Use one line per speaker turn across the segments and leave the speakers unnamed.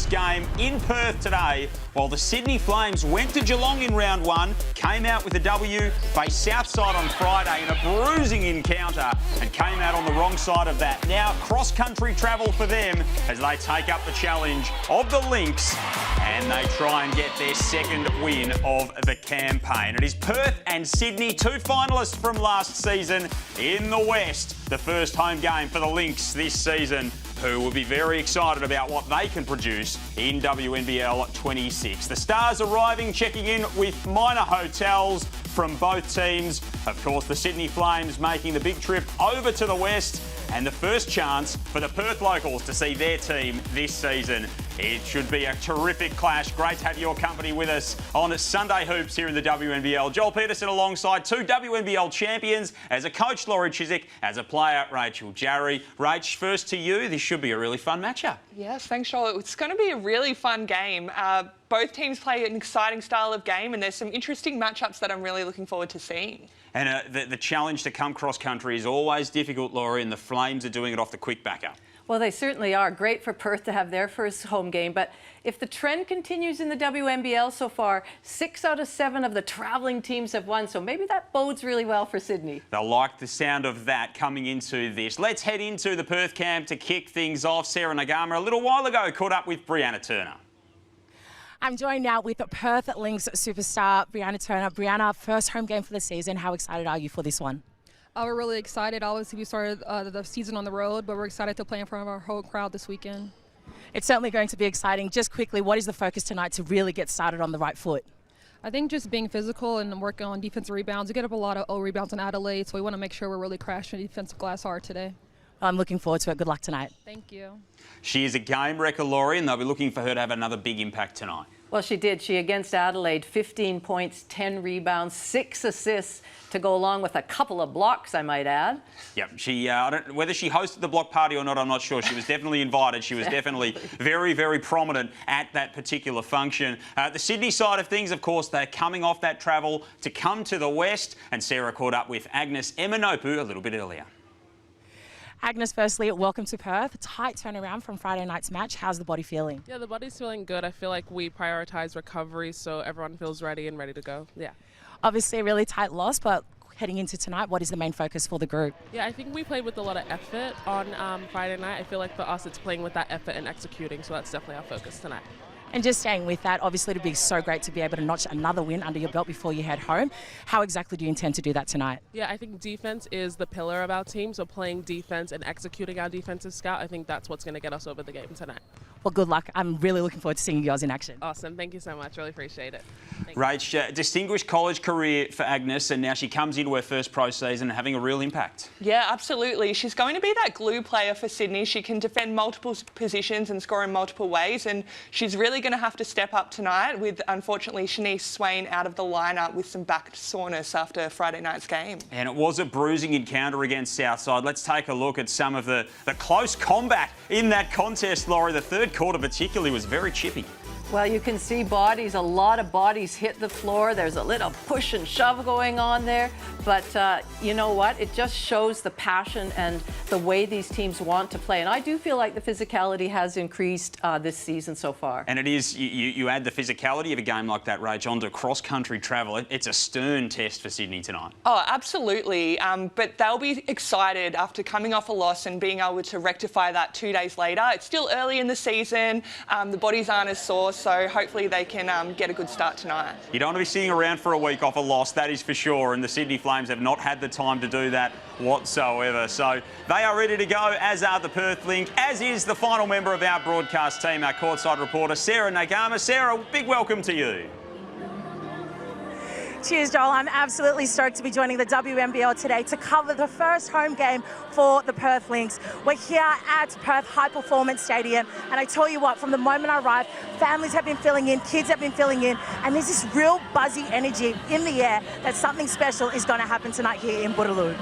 first game in Perth today, while the Sydney Flames went to Geelong in round one, came out with a W, faced Southside on Friday in a bruising encounter and came out on the wrong side of that. Now cross-country travel for them as they take up the challenge of the Lynx and they try and get their second win of the campaign. It is Perth and Sydney, two finalists from last season in the West. The first home game for the Lynx this season, who will be very excited about what they can produce in WNBL26. The Stars arriving, checking in with minor hotels from both teams. Of course, the Sydney Flames making the big trip over to the West, and the first chance for the Perth locals to see their team this season. It should be a terrific clash. Great to have your company with us on Sunday Hoops here in the WNBL. Joel Peterson alongside two WNBL champions, as a coach, Laurie Chiswick, as a player, Rachel Jarry. Rach, first to you. This should be a really fun matchup.
Yes, thanks, Joel. It's going to be a really fun game. Both teams play an exciting style of game, and there's some interesting matchups that I'm really looking forward to seeing.
And the challenge to come cross-country is always difficult, Laurie, and the Flames are doing it off the quick backer.
Well, they certainly are. Great for Perth to have their first home game. But if the trend continues in the WNBL so far, 6 out of 7 of the travelling teams have won. So maybe that bodes really well for Sydney.
They'll like the sound of that coming into this. Let's head into the Perth camp to kick things off. Sarah Nagama, a little while ago, caught up with Brianna Turner.
I'm joined now with Perth Lynx superstar Brianna Turner. Brianna, first home game for the season. How excited are you for this one?
We're really excited. Obviously, we started the season on the road, but we're excited to play in front of our whole crowd this weekend.
It's certainly going to be exciting. Just quickly, what is the focus tonight to really get started on the right foot?
I think just being physical and working on defensive rebounds. We get up a lot of rebounds in Adelaide, so we want to make sure we're really crashing the defensive glass hard today.
I'm looking forward to it. Good luck tonight.
Thank you.
She is a game wrecker, Laurie, and they'll be looking for her to have another big impact tonight.
Well, she did. She, against Adelaide, 15 points, 10 rebounds, 6 assists to go along with a couple of blocks, I might add.
Yep. She, whether she hosted the block party or not, I'm not sure. She was definitely invited. She was definitely very, very prominent at that particular function. The Sydney side of things, of course, they're coming off that travel to come to the West, and Sarah caught up with Agnes Eminopu a little bit earlier.
Agnes, firstly, welcome to Perth. Tight turnaround from Friday night's match. How's the body feeling?
Yeah, the body's feeling good. I feel like we prioritize recovery so everyone feels ready and ready to go. Yeah.
Obviously a really tight loss, but heading into tonight, what is the main focus for the group?
Yeah, I think we played with a lot of effort on Friday night. I feel like for us it's playing with that effort and executing, so that's definitely our focus tonight.
And just staying with that, obviously it'd be so great to be able to notch another win under your belt before you head home. How exactly do you intend to do that tonight?
Yeah, I think defense is the pillar of our team, so playing defense and executing our defensive scout, I think that's what's going to get us over the game tonight.
Well, good luck. I'm really looking forward to seeing you guys in action.
Awesome. Thank you so much. Really appreciate it.
Rach, distinguished college career for Agnes, and now she comes into her first pro season having a real impact.
Yeah, absolutely. She's going to be that glue player for Sydney. She can defend multiple positions and score in multiple ways, and she's really going to have to step up tonight with, unfortunately, Shanice Swain out of the lineup with some back soreness after Friday night's game.
And it was a bruising encounter against Southside. Let's take a look at some of the close combat in that contest, Laurie. The third quarter particularly was very chippy.
Well, you can see bodies, a lot of bodies hit the floor. There's a little push and shove going on there. But you know what? It just shows the passion and the way these teams want to play. And I do feel like the physicality has increased this season so far.
And it is, you add the physicality of a game like that, Rach, onto cross-country travel. It's a stern test for Sydney tonight.
Oh, absolutely. But they'll be excited after coming off a loss and being able to rectify that 2 days later. It's still early in the season. The bodies aren't as sore, so hopefully they can get a good start tonight.
You don't want to be sitting around for a week off a loss, that is for sure, and the Sydney Flames have not had the time to do that whatsoever. So they are ready to go, as are the Perth Lynx, as is the final member of our broadcast team, our courtside reporter, Sarah Nagama. Sarah, big welcome to you.
Cheers, Joel. I'm absolutely stoked to be joining the WNBL today to cover the first home game for the Perth Lynx. We're here at Perth High Performance Stadium, and I tell you what, from the moment I arrived, families have been filling in, kids have been filling in, and there's this real buzzy energy in the air that something special is going to happen tonight here in Bootaloo.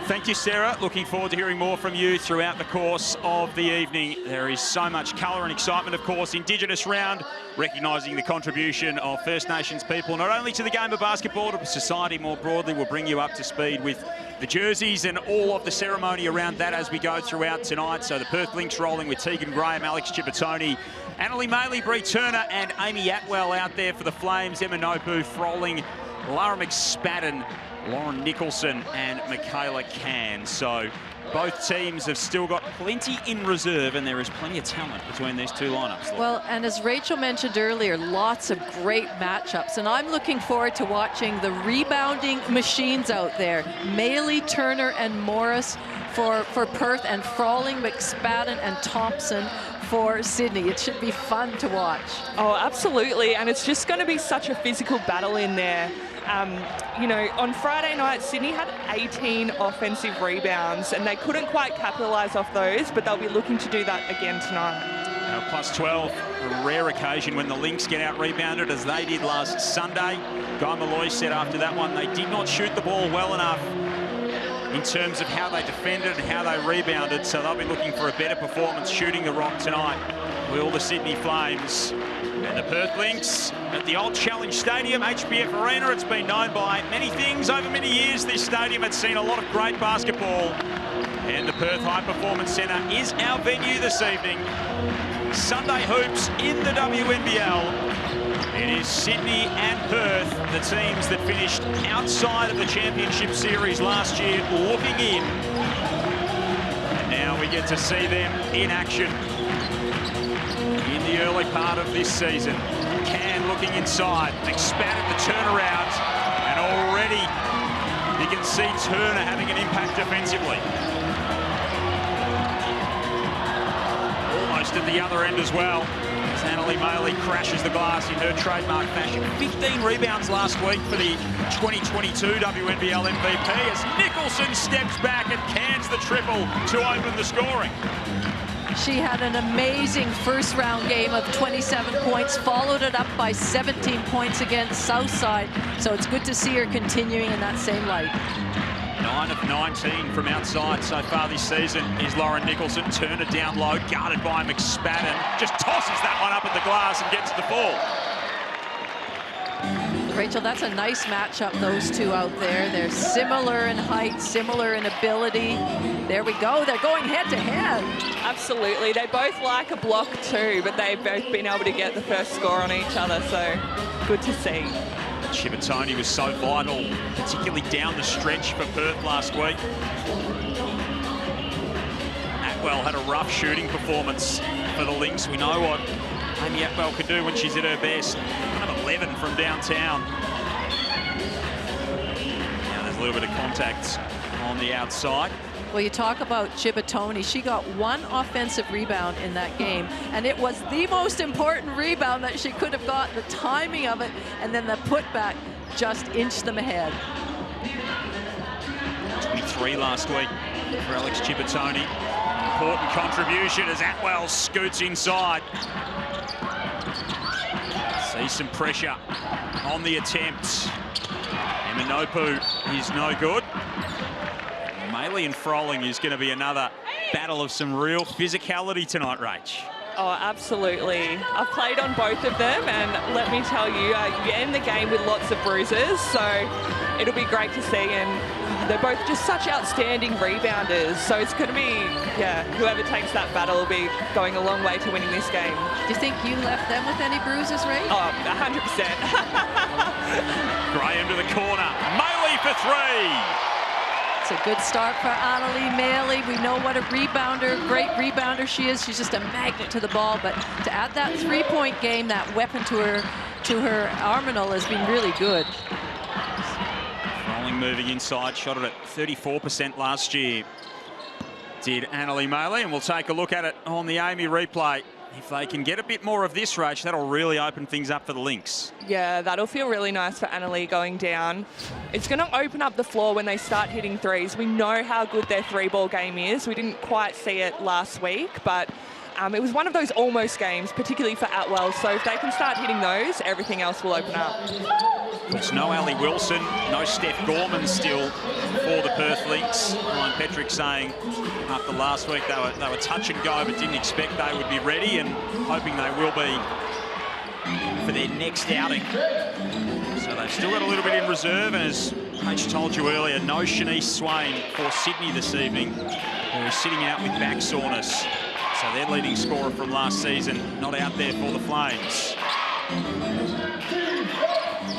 Thank you, Sarah. Looking forward to hearing more from you throughout the course of the evening. There is so much colour and excitement, of course. Indigenous round, recognising the contribution of First Nations people, not only to the game of basketball, but society more broadly. Will bring you up to speed with the jerseys and all of the ceremony around that as we go throughout tonight. So the Perth Lynx rolling with Tegan Graham, Alex Chipotoni, Annalie Maley, Bree Turner and Amy Atwell out there for the Flames. Emma Nopu, Froling, Lara McSpadden, Lauren Nicholson and Michaela Can. So both teams have still got plenty in reserve, and there is plenty of talent between these two lineups.
Well, and as Rachel mentioned earlier, lots of great matchups, and I'm looking forward to watching the rebounding machines out there. Maley, Turner and Morris for Perth, and Froling, McSpadden and Thompson for Sydney. It should be fun to watch.
Oh, absolutely, and it's just going to be such a physical battle in there. You know, on Friday night, Sydney had 18 offensive rebounds, and they couldn't quite capitalise off those, but they'll be looking to do that again tonight.
Plus 12, a rare occasion when the Lynx get out-rebounded, as they did last Sunday. Guy Malloy said after that one, they did not shoot the ball well enough in terms of how they defended and how they rebounded, so they'll be looking for a better performance shooting the rock tonight. Will the Sydney Flames and the Perth Lynx at the old Challenge Stadium, HBF Arena. It's been known by many things over many years. This stadium has seen a lot of great basketball, and the Perth High Performance Centre is our venue this evening. Sunday hoops in the WNBL. It is Sydney and Perth, the teams that finished outside of the Championship Series last year, looking in. And now we get to see them in action in the early part of this season. Can looking inside, McSpadden the turnaround, and already you can see Turner having an impact defensively. Almost at the other end as well, as Annalie Maley crashes the glass in her trademark fashion. 15 rebounds last week for the 2022 WNBL MVP, as Nicholson steps back and cans the triple to open the scoring.
She had an amazing first round game of 27 points, followed it up by 17 points against Southside. So it's good to see her continuing in that same light.
9 of 19 from outside so far this season is Lauren Nicholson. Turner down low, guarded by McSpadden. Just tosses that one up at the glass and gets the fall.
Rachel, that's a nice matchup, those two out there. They're similar in height, similar in ability. There we go, they're going head to head.
Absolutely, they both like a block too, but they've both been able to get the first score on each other, so good to see.
Chipotoni was so vital, particularly down the stretch for Perth last week. Atwell had a rough shooting performance for the Lynx. We know what Amy Atwell can do when she's at her best. 1 of 11 from downtown. Now there's a little bit of contact on the outside.
Well, you talk about Chipotoni. She got 1 offensive rebound in that game, and it was the most important rebound that she could have got. The timing of it, and then the putback just inched them ahead.
23 last week for Alex Chipotoni. Important contribution as Atwell scoots inside. See some pressure on the attempt. Emma Nopu is no good. Maley and Froling is going to be another battle of some real physicality tonight, Rach.
Oh, absolutely. I've played on both of them, and let me tell you, you end the game with lots of bruises, so it'll be great to see. And they're both just such outstanding rebounders, so it's going to be, yeah, whoever takes that battle will be going a long way to winning this game.
Do you think you left them with any bruises, Ray?
Oh, 100%.
Graham to the corner. Maley for 3.
It's a good start for Annalie Maley. We know what a rebounder, great rebounder she is. She's just a magnet to the ball, but to add that three-point game, that weapon to her arsenal has been really good.
Froling moving inside, shot it at 34% last year. Did Annalie Maley, and we'll take a look at it on the Amy replay. If they can get a bit more of this, Rach, that'll really open things up for the Lynx.
Yeah, that'll feel really nice for Annalie going down. It's going to open up the floor when they start hitting threes. We know how good their three-ball game is. We didn't quite see it last week, but it was one of those almost games, particularly for Atwell. So if they can start hitting those, everything else will open up.
There's no Ali Wilson, no Steph Gorman still for the Perth Lynx. Ryan Petrick saying after last week they were touch and go, but didn't expect they would be ready, and hoping they will be for their next outing. So they've still got a little bit in reserve, and as Coach told you earlier, no Shanice Swain for Sydney this evening, who is sitting out with back soreness. So their leading scorer from last season not out there for the Flames.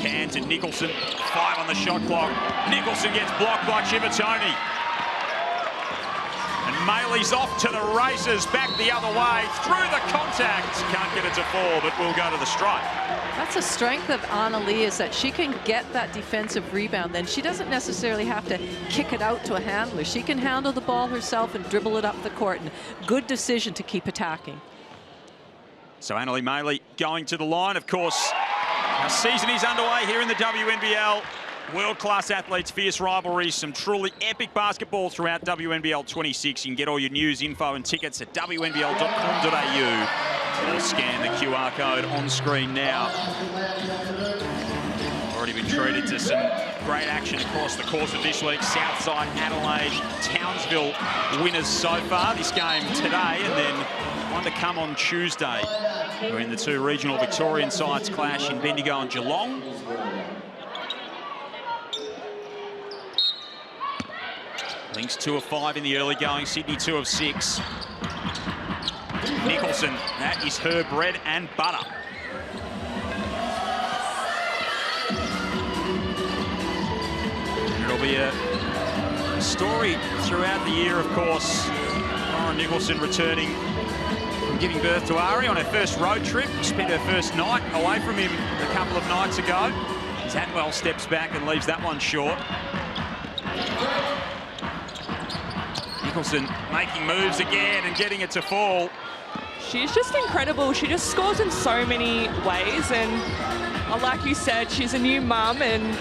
Can to Nicholson, 5 on the shot clock. Nicholson gets blocked by Chivatoni. And Maley's off to the races, back the other way, through the contact. Can't get it to fall, but will go to the strike.
That's a strength of Anna Lee, is that she can get that defensive rebound. Then she doesn't necessarily have to kick it out to a handler. She can handle the ball herself and dribble it up the court. And good decision to keep attacking.
So Anna Lee Maley going to the line, of course. Our season is underway here in the WNBL. World-class athletes, fierce rivalries, some truly epic basketball throughout WNBL26. You can get all your news, info and tickets at WNBL.com.au or scan the QR code on screen now. Already been treated to some great action across the course of this week. Southside, Adelaide, Townsville winners so far this game today, and then one to come on Tuesday, when the two regional Victorian sides clash in Bendigo and Geelong. Lynx 2 of 5 in the early going, Sydney 2 of 6. Nicholson, that is her bread and butter. It'll be a story throughout the year, of course. Lauren Nicholson returning from giving birth to Ari on her first road trip. Spent her first night away from him a couple of nights ago. As Atwell steps back and leaves that one short. Nicholson making moves again and getting it to fall.
She's just incredible. She just scores in so many ways, and like you said, she's a new mum, and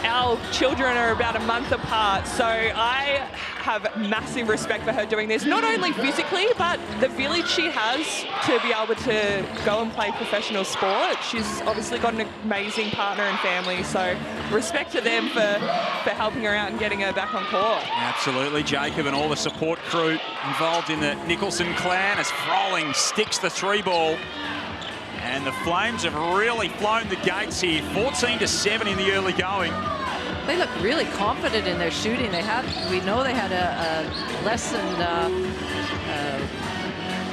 our children are about a month apart, so I have massive respect for her doing this, not only physically, but the village she has to be able to go and play professional sport. She's obviously got an amazing partner and family, so respect to them for helping her out and getting her back on court.
Absolutely, Jacob and all the support crew involved in the Nicholson clan as Froling sticks the 3-ball. And the Flames have really flown the gates here, 14-7 in the early going.
They look really confident in their shooting. We know they had a less than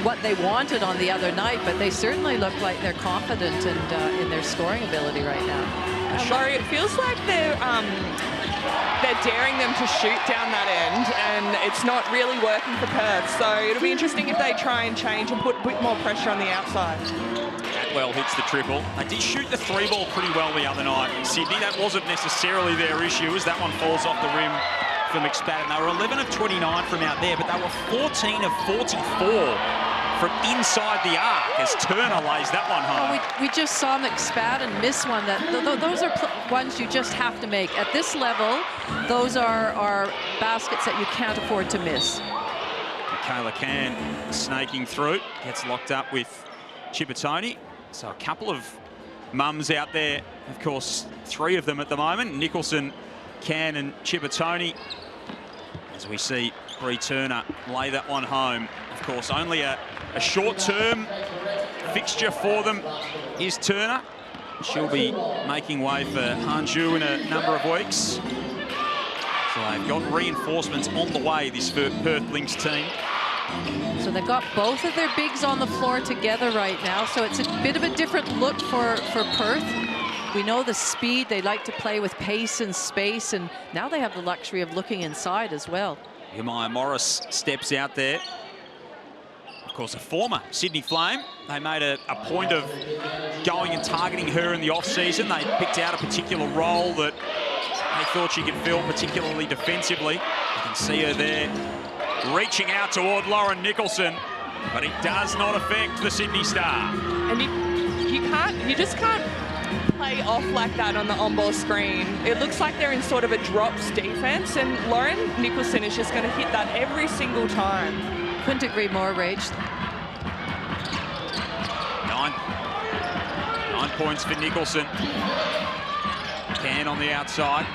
what they wanted on the other night, but they certainly look like they're confident and in their scoring ability right now.
Laurie, it feels like they're daring them to shoot down that end, and it's not really working for Perth. So it'll be interesting if they try and change and put a bit more pressure on the outside.
Atwell hits the triple. They did shoot the 3-ball pretty well the other night in Sydney. That wasn't necessarily their issue, as that one falls off the rim for McSpadden. They were 11 of 29 from out there, but they were 14 of 44 from inside the arc as Turner lays that one home.
Well, we just saw McSpadden miss one. Those are ones you just have to make. At this level, those are baskets that you can't afford to miss.
Michaela Can snaking through, gets locked up with Chivatoni. So a couple of mums out there, of course, 3 of them at the moment. Nicholson, Can and Chivatoni. As we see Bree Turner lay that one home. Of course, only a short-term fixture for them is Turner. She'll be making way for Hanju in a number of weeks. So they've got reinforcements on the way, this Perth Lynx team.
So they've got both of their bigs on the floor together right now, so it's a bit of a different look for Perth. We know the speed, they like to play with pace and space, and now they have the luxury of looking inside as well.
Jemiah Morris steps out there. Of course, a former Sydney Flame. They made a point of going and targeting her in the off-season. They picked out a particular role that they thought she could fill, particularly defensively. You can see her there reaching out toward Lauren Nicholson, but it does not affect the Sydney Star.
And you just can't play off like that on the on-ball screen. It looks like they're in sort of a drops defense, and Lauren Nicholson is just going to hit that every single time.
Couldn't agree more, Rach.
9 points for Nicholson. Can on the outside.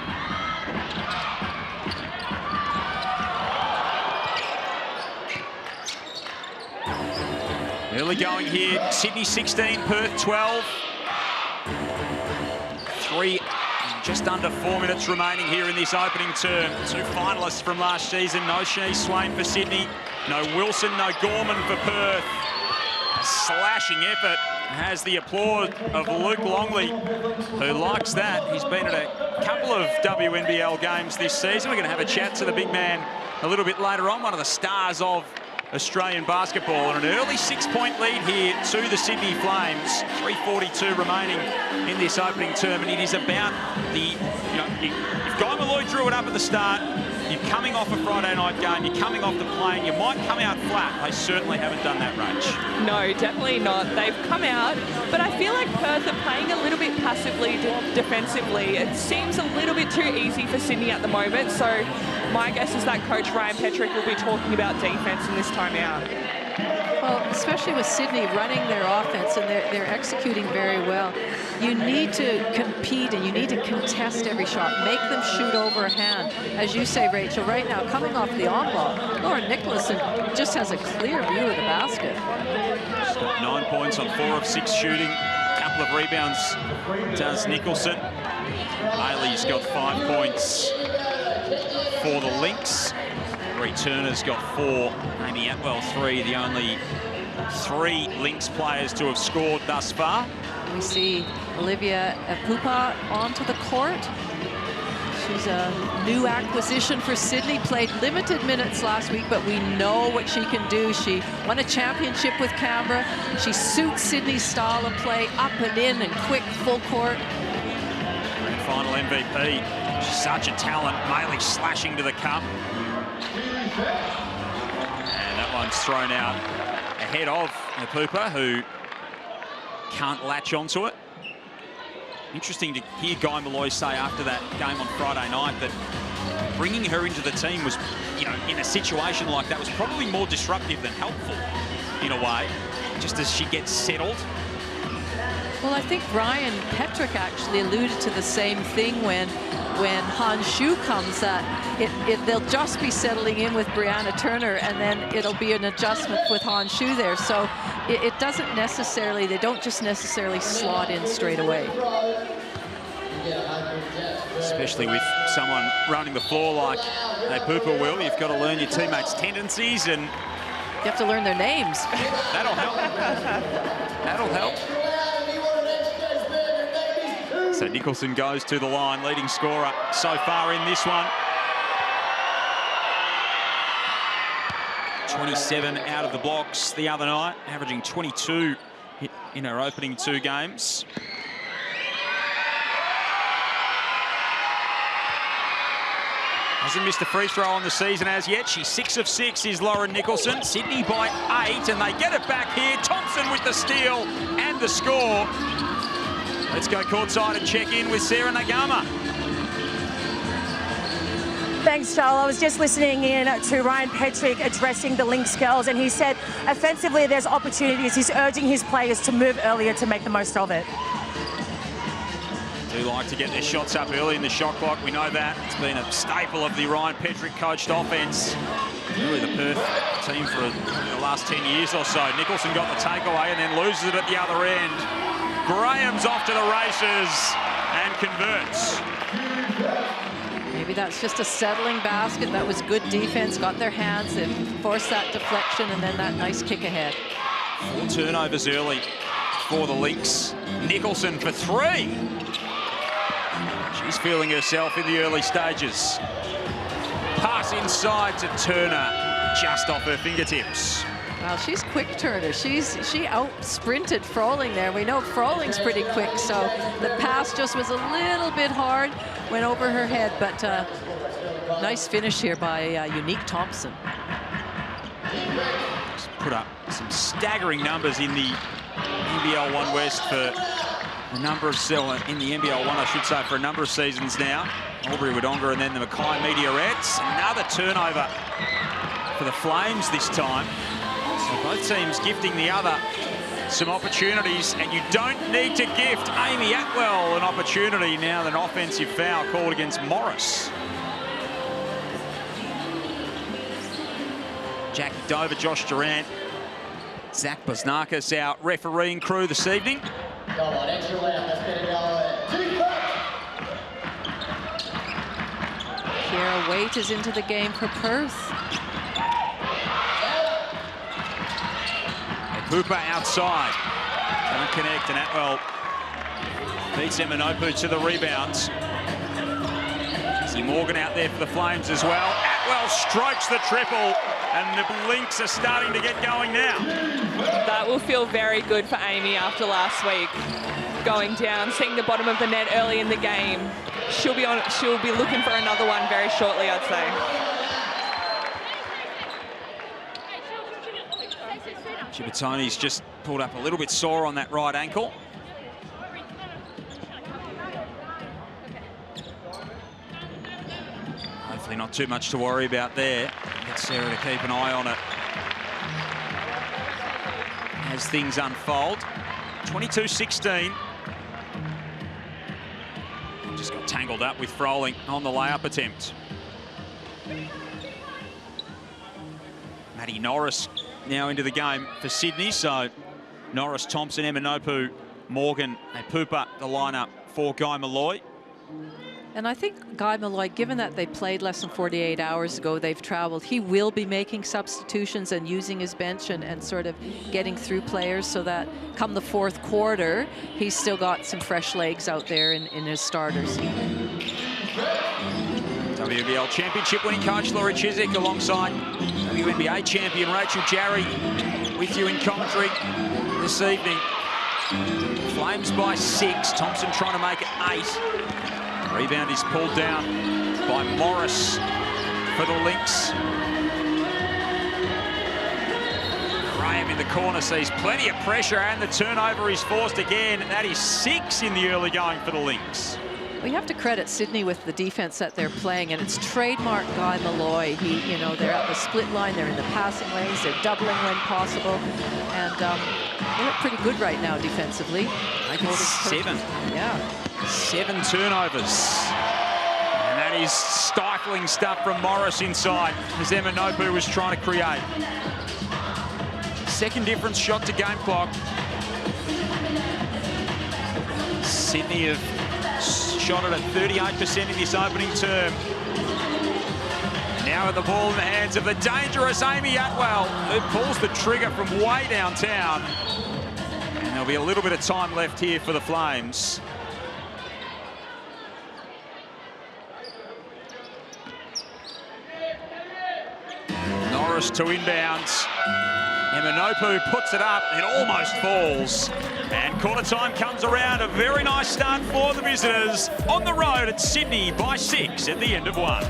Early going here, Sydney 16, Perth 12. 3 Just under 4 minutes remaining here in this opening term. 2 finalists from last season. No Shanice Swain for Sydney. No Wilson, no Gorman for Perth. A slashing effort has the applause of Luke Longley, who likes that. He's been at a couple of WNBL games this season. We're going to have a chat to the big man a little bit later on, one of the stars of Australian basketball, and an early 6-point lead here to the Sydney Flames. 3:42 remaining in this opening term, and it is about the, if Guy Malloy drew it up at the start, you're coming off a Friday night game, you're coming off the plane, you might come out flat. They certainly haven't done that, Rach.
No, definitely not. They've come out, but I feel like Perth are playing a little bit passively defensively. It seems a little bit too easy for Sydney at the moment, so my guess is that coach Ryan Petrick will be talking about defense in this time out.
Well, especially with Sydney running their offense, and they're executing very well. You need to compete and you need to contest every shot. Make them shoot over a hand. As you say, Rachel, right now, coming off the on-ball, Lauren Nicholson just has a clear view of the basket.
She's got 9 points on 4 of 6 shooting. A couple of rebounds does Nicholson. Bailey's got 5 points for the Lynx. Bree Turner's got 4, Amy Atwell 3, the only 3 Lynx players to have scored thus far.
We see Olivia Pupa onto the court. She's a new acquisition for Sydney, played limited minutes last week, but we know what she can do. She won a championship with Canberra. She suits Sydney's style of play, up and in and quick, full court.
Grand final MVP. She's such a talent. Maley slashing to the cup. And that one's thrown out ahead of Pupa, who can't latch onto it. Interesting to hear Guy Malloy say after that game on Friday night that bringing her into the team was, in a situation like that was probably more disruptive than helpful in a way, just as she gets settled.
Well, I think Ryan Petrick actually alluded to the same thing when Han Shu comes. They'll just be settling in with Brianna Turner, and then it'll be an adjustment with Han Shu there. So it doesn't necessarily, they don't just necessarily slot in straight away.
Especially with someone running the floor like Pupa will, you've got to learn your teammates' tendencies, and
you have to learn their names.
That'll help. That'll help. So Nicholson goes to the line, leading scorer so far in this one. 27 out of the blocks the other night, averaging 22 in her opening 2 games. Hasn't missed a free throw on the season as yet. She's 6 of 6 is Lauren Nicholson. Sydney by 8, and they get it back here. Thompson with the steal and the score. Let's go courtside and check in with Sarah Nagama.
Thanks, Joel. I was just listening in to Ryan Petrick addressing the Lynx girls, and he said offensively there's opportunities. He's urging his players to move earlier to make the most of it.
Do like to get their shots up early in the shot clock. We know that. It's been a staple of the Ryan Petrick coached offense. Really the Perth team for the last 10 years or so. Nicholson got the takeaway and then loses it at the other end. Graham's off to the races and converts.
Maybe that's just a settling basket. That was good defense, got their hands in, forced that deflection, and then that nice kick ahead.
4 turnovers early for the Lynx. Nicholson for 3. She's feeling herself in the early stages. Pass inside to Turner, just off her fingertips.
Well, she's quick, Turner. She out-sprinted Froling there. We know Froling's pretty quick, so the pass just was a little bit hard, went over her head, but nice finish here by Unique Thompson.
Just put up some staggering numbers in the NBL 1 West for a number of in the NBL 1, I should say, for a number of seasons now. Aubrey Wodonga and then the Mackay Meteorettes. Another turnover for the Flames this time. So both teams gifting the other some opportunities, and you don't need to gift Amy Atwell an opportunity now that an offensive foul called against Morris. Jackie Dover, Josh Durant, Zach Bosnakis, our refereeing crew this evening.
Sierra Waite is into the game for Perth.
Hooper outside. Don't connect, and Atwell beats Eminopu to the rebounds. See Morgan out there for the Flames as well. Atwell strokes the triple, and the Lynx are starting to get going now.
That will feel very good for Amy after last week. Going down, seeing the bottom of the net early in the game. She'll be looking for another one very shortly, I'd say.
Ciabattoni's just pulled up a little bit sore on that right ankle. Hopefully not too much to worry about there. Get Sarah to keep an eye on it as things unfold. 22-16. Just got tangled up with Froling on the layup attempt. Maddie Norris now into the game for Sydney. So Norris, Thompson, Eminopu, Morgan and Pooper, the lineup for Guy Malloy.
And I think Guy Malloy, given that they played less than 48 hours ago, they've traveled, he will be making substitutions and using his bench and sort of getting through players so that come the fourth quarter, he's still got some fresh legs out there in his starters.
WNBL championship winning coach Laurie Chiswick alongside WNBA champion Rachel Jarry with you in commentary this evening. Flames by 6. Thompson trying to make it 8. Rebound is pulled down by Morris for the Lynx. Graham in the corner sees plenty of pressure and the turnover is forced again. That is 6 in the early going for the Lynx.
We have to credit Sydney with the defense that they're playing, and it's trademark Guy Malloy. They're at the split line, they're in the passing lanes, they're doubling when possible, and they look pretty good right now defensively.
I think 7.
Yeah.
7 turnovers. And that is stifling stuff from Morris inside as Eminopu was trying to create. Second difference shot to game clock. Sydney have shot it at 38% in this opening term. Now with the ball in the hands of the dangerous Amy Atwell, who pulls the trigger from way downtown. And there'll be a little bit of time left here for the Flames. Norris to inbounds. Eminopu puts it up, it almost falls. And quarter time comes around, a very nice start for the visitors on the road at Sydney by 6 at the end of 1.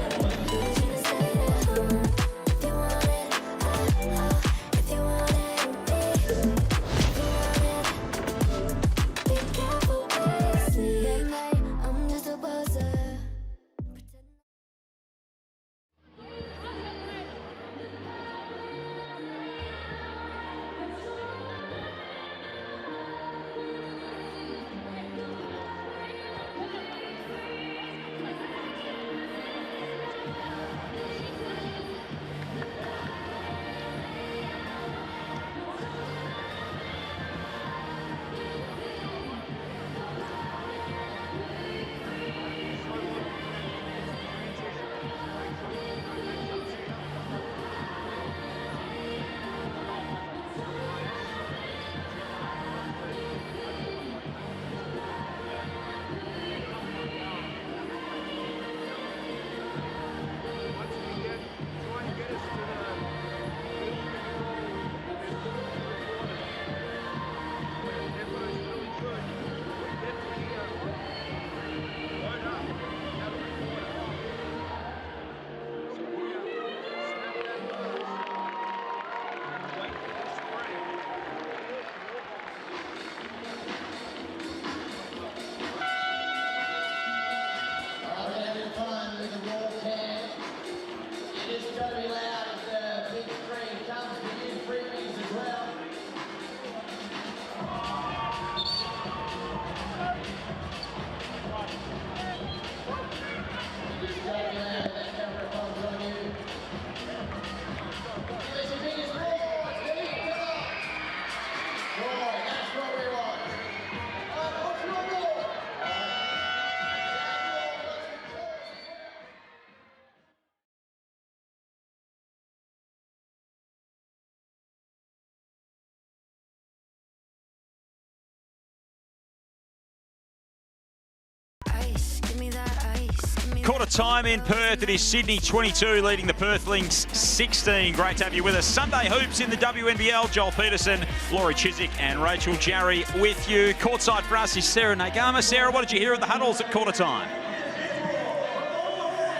Quarter time in Perth. It is Sydney 22 leading the Perth Lynx 16. Great to have you with us. Sunday hoops in the WNBL. Joel Peterson, Laurie Chiswick and Rachel Jarry with you. Courtside for us is Sarah Nagama. Sarah, what did you hear at the huddles at quarter time?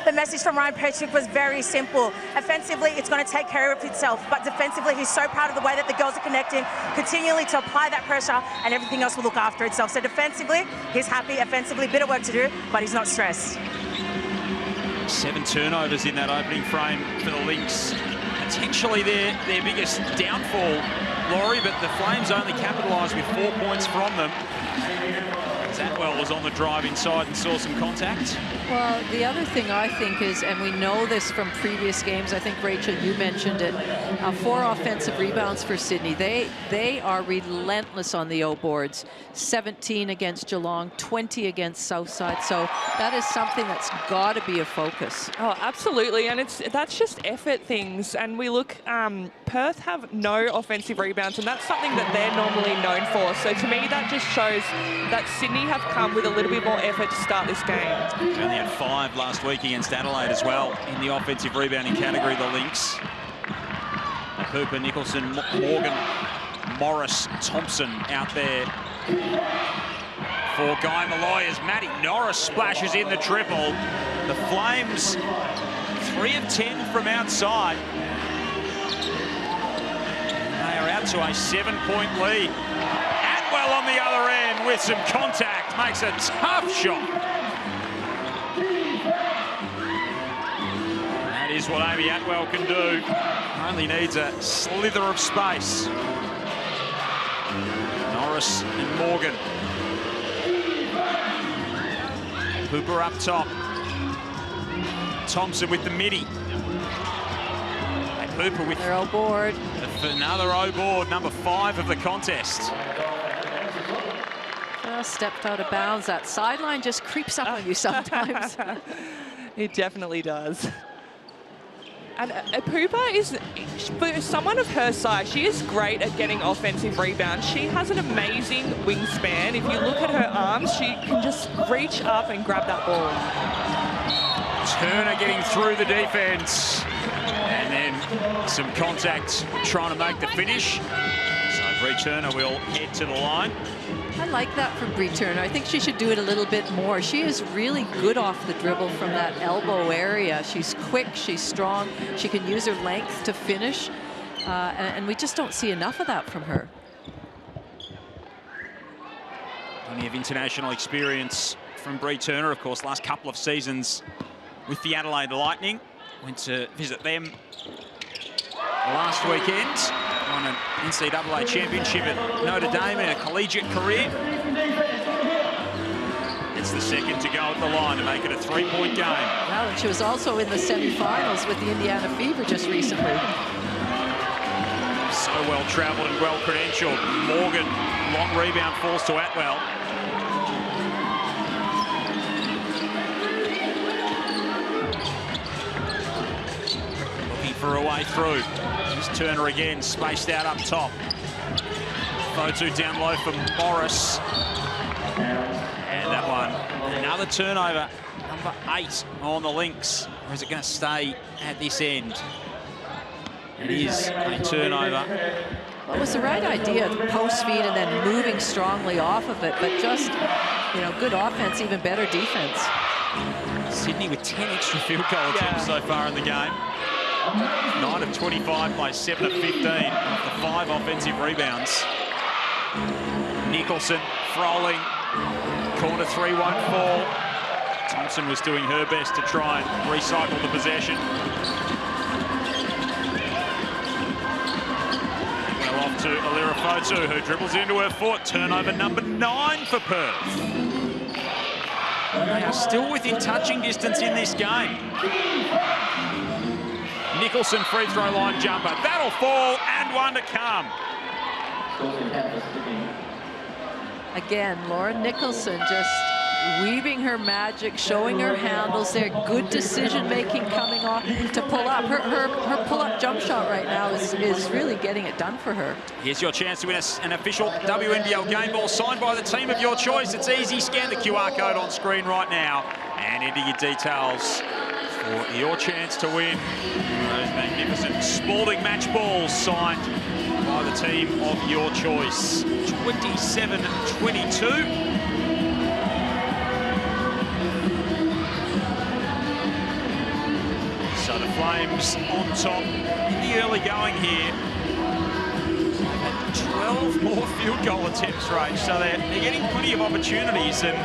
The message from Ryan Perchik was very simple. Offensively, it's going to take care of itself, but defensively, he's so proud of the way that the girls are connecting, continually to apply that pressure, and everything else will look after itself. So defensively, he's happy. Offensively, a bit of work to do, but he's not stressed.
7 turnovers in that opening frame for the Lynx. Potentially their biggest downfall, Laurie, but the Flames only capitalised with 4 points from them. Atwell was on the drive inside and saw some contact.
Well, the other thing I think is, and we know this from previous games, I think, Rachel, you mentioned it, 4 offensive rebounds for Sydney. They are relentless on the O boards. 17 against Geelong, 20 against Southside. So that is something that's got to be a focus.
Oh, absolutely. And that's just effort things. And we look, Perth have no offensive rebounds, and that's something that they're normally known for. So to me, that just shows that Sydney have come with a little bit more effort to start this game.
They only had 5 last week against Adelaide as well in the offensive rebounding category, the Lynx. Hooper, Nicholson, Morgan, Morris, Thompson out there for Guy Malloy as Maddie Norris splashes in the triple. The Flames 3 of 10 from outside. They are out to a 7-point lead. Atwell on the other end with some contact, makes a tough shot. That is what Amy Atwell can do. Only needs a slither of space. Norris and Morgan. Hooper up top. Thompson with the midi. And Hooper with
their O board.
Another O board, number 5 of the contest.
Stepped out of bounds. That sideline just creeps up on you sometimes.
It definitely does. And Poopa is, for someone of her size, she is great at getting offensive rebounds. She has an amazing wingspan. If you look at her arms, she can just reach up and grab that ball.
Turner getting through the defense. And then some contact trying to make the finish. So Bree Turner will head to the line.
I like that from Bree Turner. I think she should do it a little bit more. She is really good off the dribble from that elbow area. She's quick, she's strong, she can use her length to finish, and we just don't see enough of that from her.
Plenty of international experience from Bree Turner, of course, last couple of seasons with the Adelaide Lightning. Went to visit them last weekend. Won an NCAA championship at Notre Dame in a collegiate career. It's the second to go at the line to make it a 3-point game.
Well, and she was also in the semi-finals with the Indiana Fever just recently.
So well travelled and well credentialed. Morgan, long rebound, falls to Atwell. Looking for a way through. Here's Turner again, spaced out up top. Rd2 down low for Morris. And that one, another turnover. Number 8 on the Lynx. Or is it going to stay at this end? It is a turnover.
Well, it was the right idea, post feed and then moving strongly off of it, but just, you know, good offense, even better defense.
Sydney with 10 extra field goal attempts so far in the game. 9 of 25 by 7 of 15 off the 5 offensive rebounds. Nicholson, Froling, corner 3 won't fall. Thompson was doing her best to try and recycle the possession. Well off to Alira Fotu, who dribbles into her foot. Turnover number 9 for Perth. They are still within touching distance in this game. Nicholson free throw line jumper. That'll fall and one to come.
Again, Lauren Nicholson just weaving her magic, showing her handles there. Good decision-making coming off to pull up. Her pull-up jump shot right now is really getting it done for her.
Here's your chance to win an official WNBL game ball signed by the team of your choice. It's easy. Scan the QR code on screen right now And into your details for your chance to win those magnificent Spalding match balls signed by the team of your choice. 27-22. So the Flames on top in the early going here. 12 more field goal attempts, Rach, so they're getting plenty of opportunities, and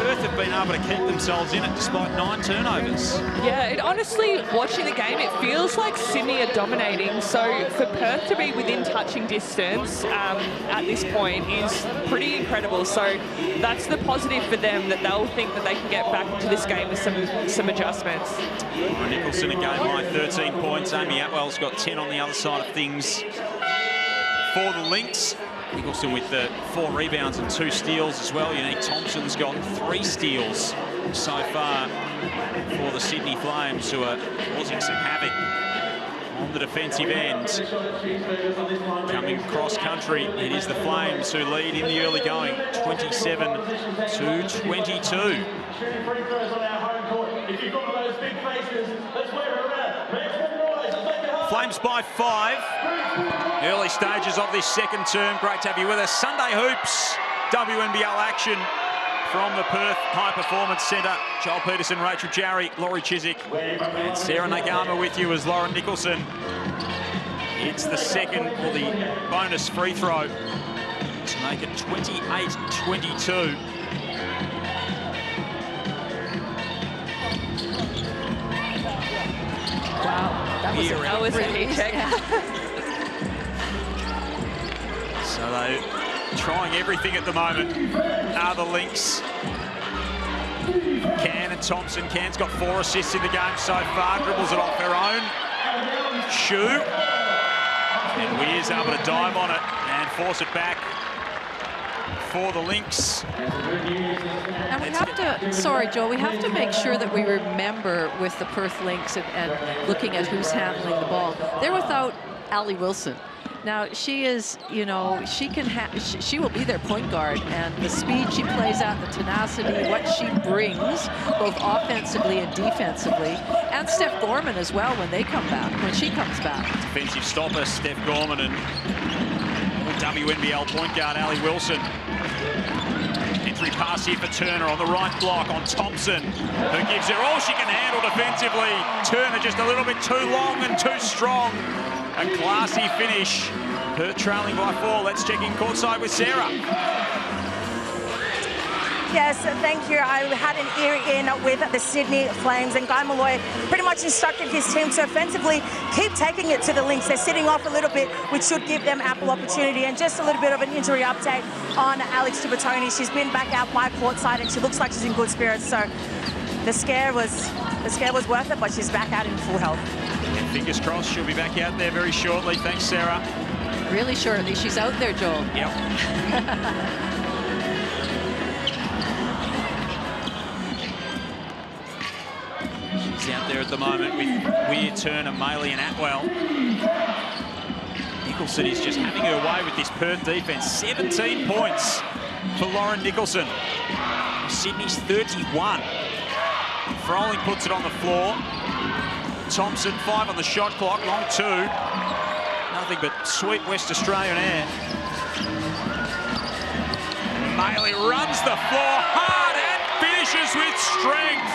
Perth have been able to keep themselves in it despite 9 turnovers.
Yeah, it honestly, watching the game, it feels like Sydney are dominating. So for Perth to be within touching distance at this point is pretty incredible. So that's the positive for them, that they'll think that they can get back into this game with some adjustments.
Nicholson, a game high 13 points. Amy Atwell's got 10 on the other side of things for the Lynx. Nicholson with 4 rebounds and 2 steals as well. Unique Thompson's got 3 steals so far for the Sydney Flames, who are causing some havoc on the defensive end. Coming across country, it is the Flames who lead in the early going, 27-22. Flames by 5. Early stages of this second term. Great to have you with us. Sunday Hoops, WNBL action from the Perth High Performance Centre. Joel Peterson, Rachel Jarry, Laurie Chiswick, and Sarah Nagama with you as Lauren Nicholson. It's the second, or the bonus free throw to make it 28-22.
Wow, that was
a heat check.
So they're trying everything at the moment. Are the Lynx. Can and Thompson. Can's got 4 assists in the game so far. Dribbles it off her own shoe. And Weir's able to dive on it and force it back for the Lynx.
And we have to, sorry, Joe, we have to make sure that we remember with the Perth Lynx and looking at who's handling the ball. They're without Allie Wilson. Now, she is, you know, she will be their point guard, and the speed she plays at, the tenacity, what she brings, both offensively and defensively, and Steph Gorman as well when they come back, when she comes back.
Defensive stopper, Steph Gorman, and WNBL point guard, Allie Wilson. Entry pass here for Turner on the right block on Thompson, who gives her all she can handle defensively. Turner just a little bit too long and too strong. A classy finish. Perth trailing by 4. Let's check in courtside with Sarah.
Yes, thank you. I had an ear in with the Sydney Flames, and Guy Malloy pretty much instructed his team to offensively keep taking it to the Lynx. They're sitting off a little bit, which should give them ample opportunity. And just a little bit of an injury update on Alex Tibertoni. She's been back out by courtside, and she looks like she's in good spirits. So the scare was worth it, but she's back out in full health.
And fingers crossed she'll be back out there very shortly. Thanks, Sarah.
Really shortly. She's out there, Joel.
Yep. She's out there at the moment with Weir, Turner, Maley and Atwell. Nicholson is just having her way with this Perth defence. 17 points for Lauren Nicholson. Sydney's 31. Froling puts it on the floor. Thompson, 5 on the shot clock, long 2. Nothing but sweet West Australian air. Maley runs the floor hard and finishes with strength.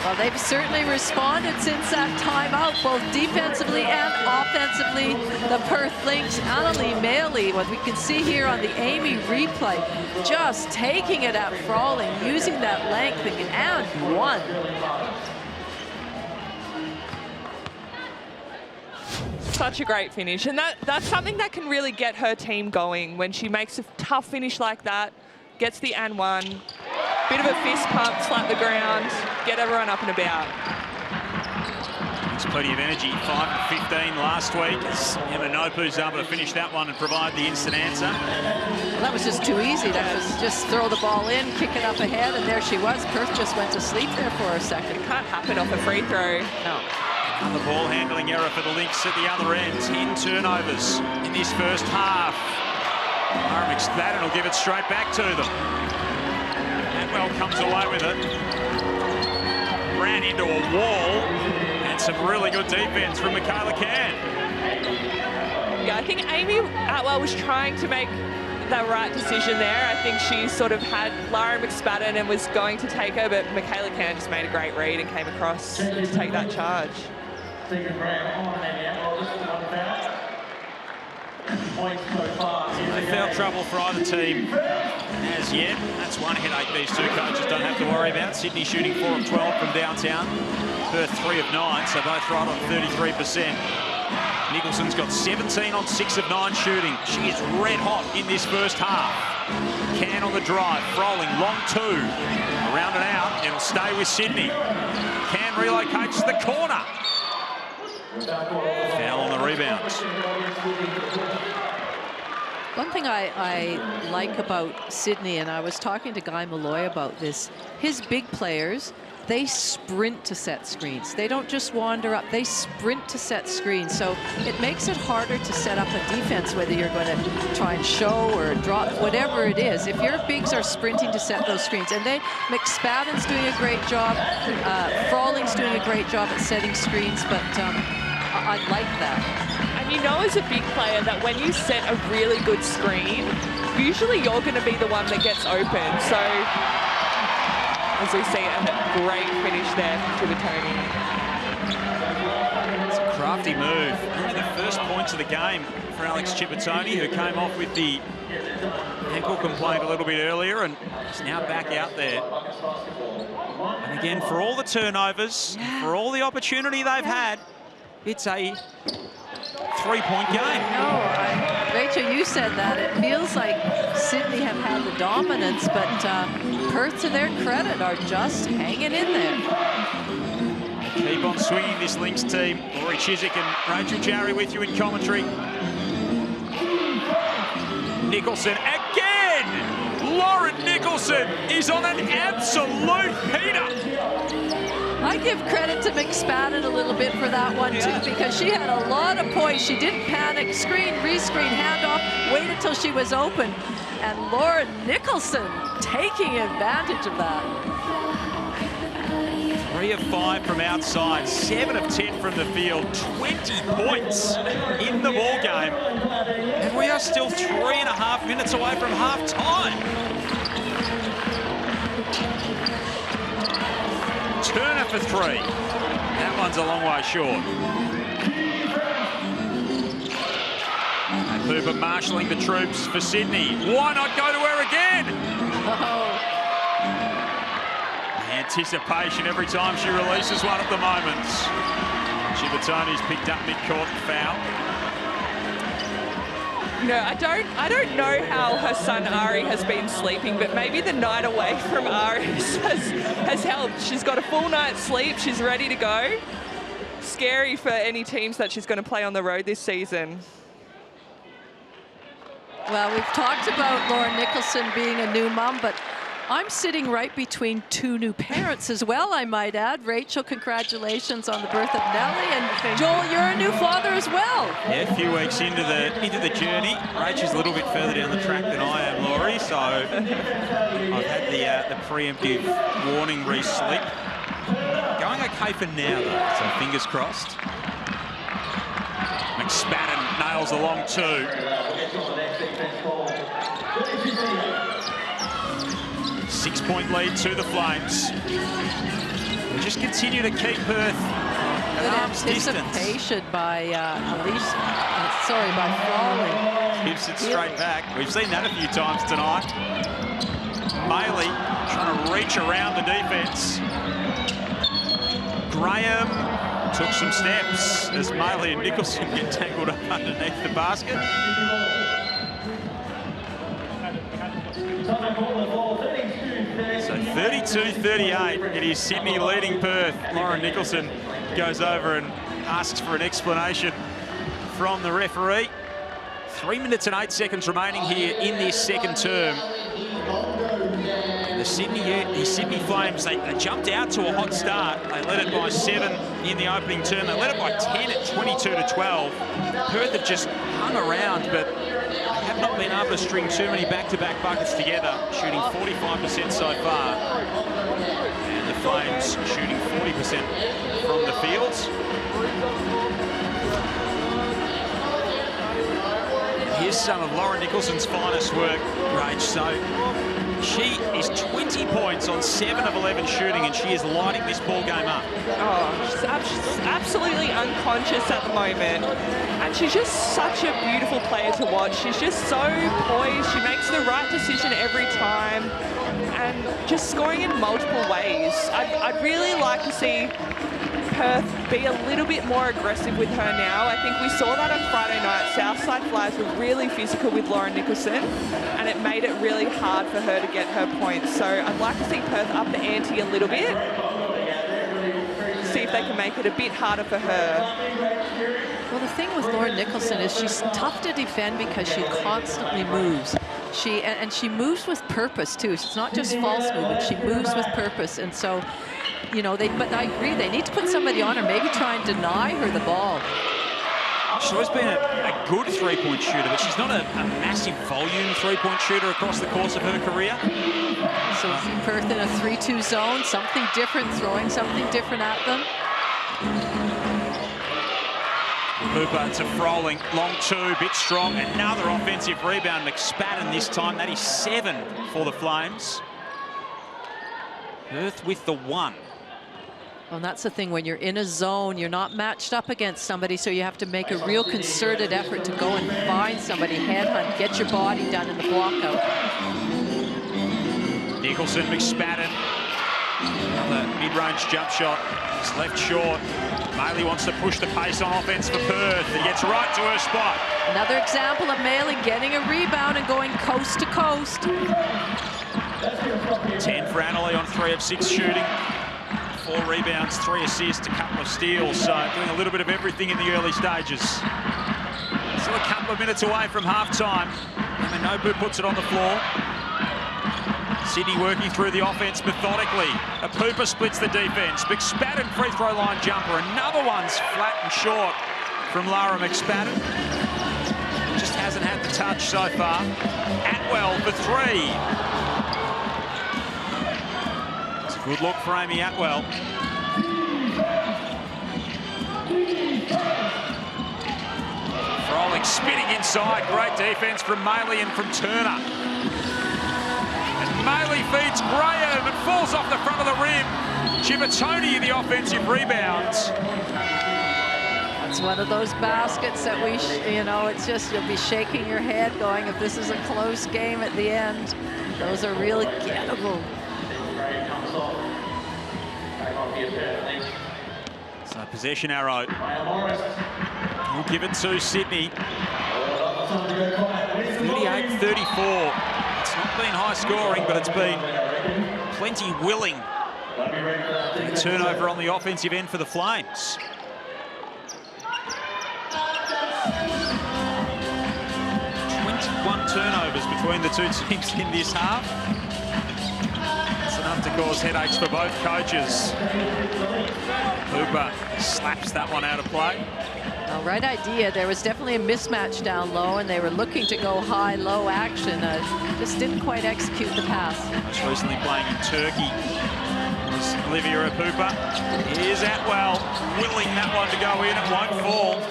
Well, they've certainly responded since that timeout, both defensively and offensively. The Perth Lynx, Annalie Maley, what we can see here on the Amy replay, just taking it at Froling, using that length and one.
Such a great finish, and that's something that can really get her team going when she makes a tough finish like that, gets the and one, bit of a fist pump, slap the ground, get everyone up and about.
It's plenty of energy, 5 and 15 last week. Emma Nopu's able to finish that one and provide the instant answer.
Well, that was just too easy. That was just throw the ball in, kick it up ahead, and there she was. Perth just went to sleep there for a second.
It can't happen off a free throw.
No.
Another ball handling error for the Lynx at the other end. 10 turnovers in this first half. Lara McSpadden will give it straight back to them. Atwell comes away with it. Ran into a wall, and some really good defence from Michaela Can.
Yeah, I think Amy Atwell was trying to make the right decision there. I think she sort of had Lara McSpadden and was going to take her, but Michaela Can just made a great read and came across to take that charge.
No foul trouble for either team as yet. That's one headache these two coaches don't have to worry about. Sydney shooting 4 of 12 from downtown. Perth 3 of 9, so both right on 33%. Nicholson's got 17 on 6 of 9 shooting. She is red hot in this first half. Can on the drive, Froling, long 2. Around and out, it'll stay with Sydney. Can relocates to the corner. Foul on the rebounds.
One thing I like about Sydney, and I was talking to Guy Malloy about this, his big players, they sprint to set screens. They don't just wander up, they sprint to set screens. So it makes it harder to set up a defense, whether you're going to try and show or drop, whatever it is. If your bigs are sprinting to set those screens, and McSpadden's doing a great job, Frawling's doing a great job at setting screens, but I like that.
And you know as a big player that when you set a really good screen, usually you're going to be the one that gets open. So as we see, a great finish there from Tibertoni.
It's a crafty move. One of the first points of the game for Alex Tibertoni, who came off with the ankle complaint a little bit earlier and is now back out there. And again, for all the turnovers, for all the opportunity they've had, it's a 3-point game.
No, Rachel, you said that. It feels like Sydney have had the dominance, but Perth, to their credit, are just hanging in there.
Keep on swinging this Lynx team. Laurie Chiswick and Rachel Jarry with you in commentary. Nicholson again! Lauren Nicholson is on an absolute heater.
I give credit to McSpadden a little bit for that one, too, because she had a lot of poise. She didn't panic, screen, rescreen, handoff, waited till she was open. And Lauren Nicholson taking advantage of that.
3 of 5 from outside, 7 of 10 from the field, 20 points in the ball game. And we are still 3.5 minutes away from half-time. Turner for 3. That one's a long way short. And Hooper marshalling the troops for Sydney. Why not go to her again? Anticipation every time she releases one at the moment. Tibertoni's picked up mid-court foul.
You know, I don't know how her son Ari has been sleeping, but maybe the night away from Ari has helped. She's got a full night's sleep. She's ready to go. Scary for any teams that she's going to play on the road this season.
Well, we've talked about Lauren Nicholson being a new mom, but I'm sitting right between 2 new parents as well, I might add. Rachel, congratulations on the birth of Nellie, and Joel, you're a new father as well.
Yeah, a few weeks into the journey. Rachel's a little bit further down the track than I am, Laurie, so I've had the preemptive warning re-sleep. Going okay for now, though, so fingers crossed. McSpadden nails a long 2. 6-point lead to the Flames. They just continue to keep Perth at arm's distance.
Anticipation by by Frawley.
Gives it straight back. We've seen that a few times tonight. Maley trying to reach around the defence. Graham took some steps as Maley and Nicholson get tangled up underneath the basket. So 32-38, it is Sydney leading Perth. Lauren Nicholson goes over and asks for an explanation from the referee. 3 minutes and 8 seconds remaining here in this second term. The Sydney Flames, they jumped out to a hot start. They led it by 7 in the opening term. They led it by 10 at 22-12. Perth have just hung around, but have not been able to string too many back-to-back buckets together, shooting 45% so far. And the Flames shooting 40% from the field. Here's some of Lauren Nicholson's finest work, Rach. So she is 20 points on 7 of 11 shooting, and she is lighting this ball game up.
Oh, she's absolutely unconscious at the moment. And she's just such a beautiful player to watch. She's just so poised. She makes the right decision every time. And just scoring in multiple ways. I'd really like to see Perth be a little bit more aggressive with her now. I think we saw that on Friday night. Southside Flyers were really physical with Lauren Nicholson, and it made it really hard for her to get her points. So I'd like to see Perth up the ante a little bit, see if they can make it a bit harder for her.
Well, the thing with Lauren Nicholson is she's tough to defend because she constantly moves. She moves with purpose too. It's not just false movement. She moves with purpose, and so, you know, but I agree, they need to put somebody on her, maybe try and deny her the ball.
She's always been a good three-point shooter, but she's not a massive volume three-point shooter across the course of her career.
So Perth in a 3-2 zone, something different, throwing something different at them.
Hooper to Froling, long two, bit strong, another offensive rebound. McSpadden this time, that is 7 for the Flames. Perth with the 1.
Well, and that's the thing, when you're in a zone, you're not matched up against somebody, so you have to make a real concerted effort to go and find somebody, headhunt, get your body done in the block out.
Nicholson, McSpadden, another mid-range jump shot, it's left short. Maley wants to push the pace on offense for Perth. He gets right to her spot.
Another example of Maley getting a rebound and going coast to coast.
10 for Annalee on 3 of 6 shooting. 4 rebounds, 3 assists, a couple of steals. So doing a little bit of everything in the early stages. Still a couple of minutes away from half-time. Manobu puts it on the floor. Sydney working through the offense methodically. Apupa splits the defense. McSpadden free throw line jumper. Another one's flat and short from Lara McSpadden. Just hasn't had the touch so far. Atwell for 3. It's a good look for Amy Atwell. Froling spinning inside. Great defense from Maley and from Turner. Maley feeds Graham and falls off the front of the rim. Chivatoni the offensive rebounds.
It's one of those baskets that you know, it's just, you'll be shaking your head going, if this is a close game at the end, those are really gettable.
So possession arrow. We'll give it to Sydney. 38-34. It's not been high scoring, but it's been plenty willing. A turnover on the offensive end for the Flames. Turnovers between the two teams in this half. It's enough to cause headaches for both coaches. Hooper slaps that one out of play.
Well, right idea. There was definitely a mismatch down low, and they were looking to go high-low action. Just didn't quite execute the pass.
Most recently playing in Turkey was Olivia Hooper. Here's Atwell, willing that one to go in. It won't fall.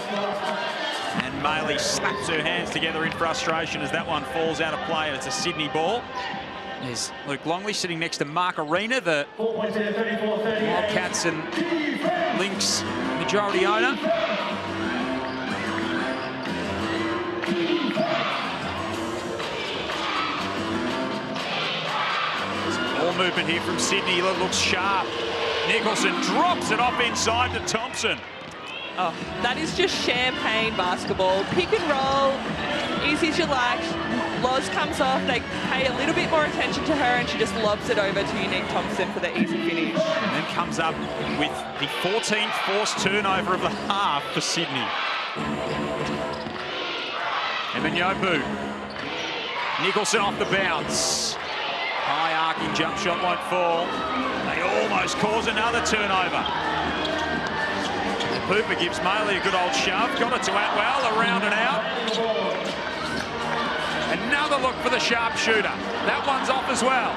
And Maley slaps her hands together in frustration as that one falls out of play, and it's a Sydney ball. There's Luke Longley sitting next to Mark Arena, the Wildcats and Lynx majority owner. Some ball movement here from Sydney. It looks sharp. Nicholson drops it off inside to Thompson.
Oh, that is just champagne basketball. Pick and roll, easy as you like. Loz comes off, they pay a little bit more attention to her, and she just lobs it over to Unique Thompson for the easy finish.
And then comes up with the 14th forced turnover of the half for Sydney. Emanyopu. Nicholson off the bounce. High arcing jump shot won't fall. They almost cause another turnover. Hooper gives Maley a good old shove. Got it to Atwell, around and out.
Another look for the sharpshooter. That one's off as well.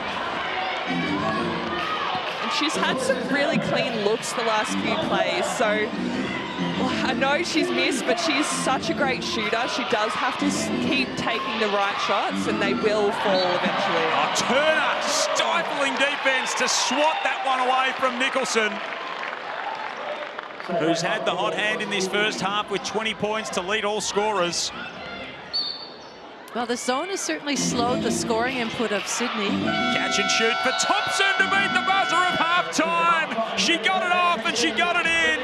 And she's had some really clean looks the last few plays, so I know she's missed, but she's such a great shooter. She does have to keep taking the right shots, and they will fall eventually.
Oh, Turner, stifling defence to swat that one away from Nicholson, who's had the hot hand in this first half with 20 points to lead all scorers.
Well, the zone has certainly slowed the scoring input of Sydney.
Catch and shoot for Thompson to beat the buzzer of half-time. She got it off and she got it in.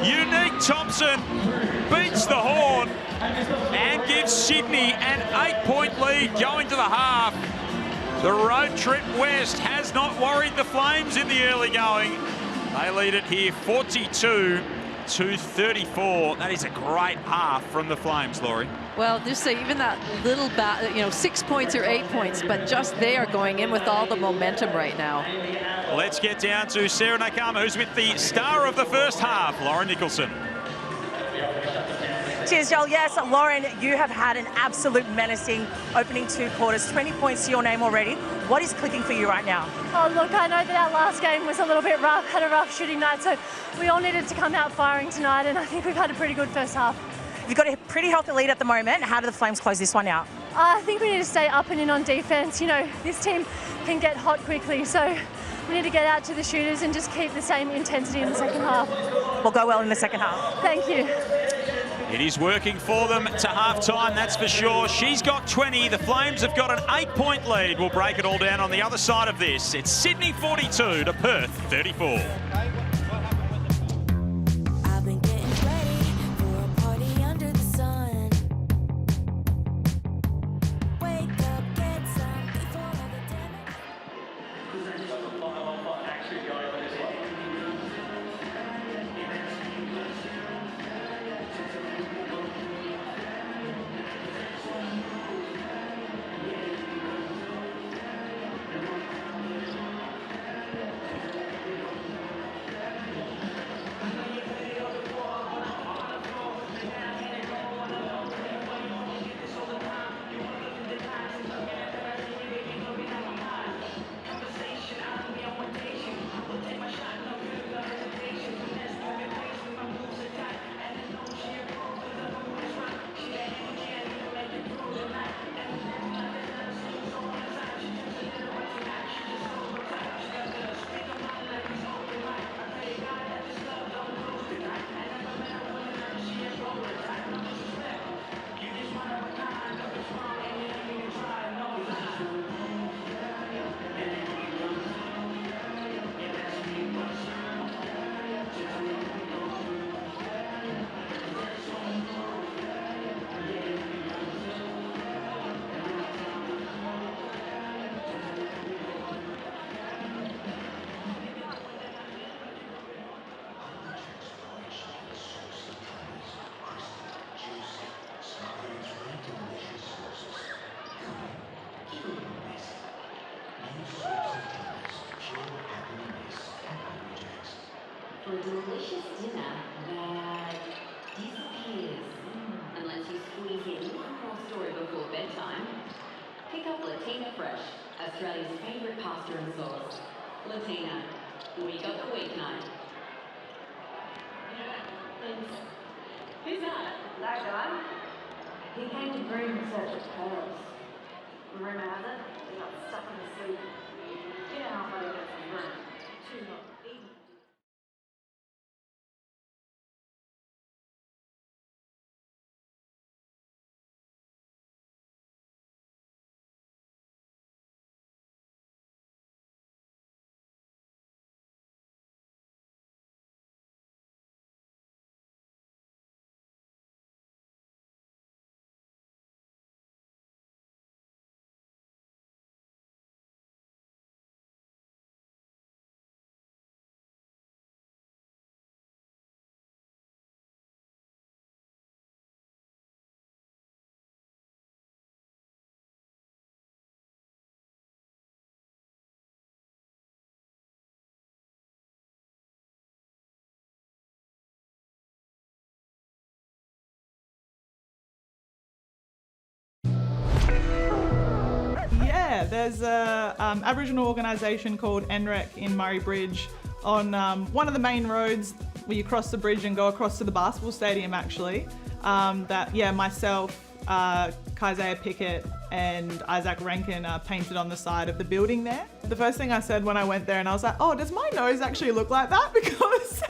Unique Thompson beats the horn and gives Sydney an 8-point lead going to the half. The road trip west has not worried the Flames in the early going. They lead it here 42-34. That is a great half from the Flames, Laurie.
Well, just even that little, 6 points or 8 points, but just they are going in with all the momentum right now.
Let's get down to Sarah Nakama, who's with the star of the first half, Lauren Nicholson.
Cheers, Joel. Yes, Lauren, you have had an absolute menacing opening 2 quarters. 20 points to your name already. What is clicking for you right now?
Oh, look, I know that our last game was a little bit rough, had a rough shooting night, so we all needed to come out firing tonight, and I think we've had a pretty good first half.
You've got a pretty healthy lead at the moment. How do the Flames close this one out?
I think we need to stay up and in on defense. You know, this team can get hot quickly, so we need to get out to the shooters and just keep the same intensity in the second half.
We'll go well in the second half.
Thank you.
It is working for them to half-time, that's for sure. She's got 20. The Flames have got an 8-point lead. We'll break it all down on the other side of this. It's Sydney 42 to Perth 34.
For a delicious dinner that disappears unless you squeeze in one more story before bedtime. Pick up Latina Fresh, Australia's favourite pasta and sauce. Latina, we got the weeknight. Thanks. Who's that? That guy? He came to groom in search of pearls. Rumour has it, he got stuck in the sea. You know how far he gets from groom. Too long.
Yeah, there's a Aboriginal organisation called NREC in Murray Bridge on one of the main roads where you cross the bridge and go across to the basketball stadium actually. Myself, Kysaiah Pickett and Isaac Rankin are painted on the side of the building there. The first thing I said when I went there and I was like, oh, does my nose actually look like that? Because,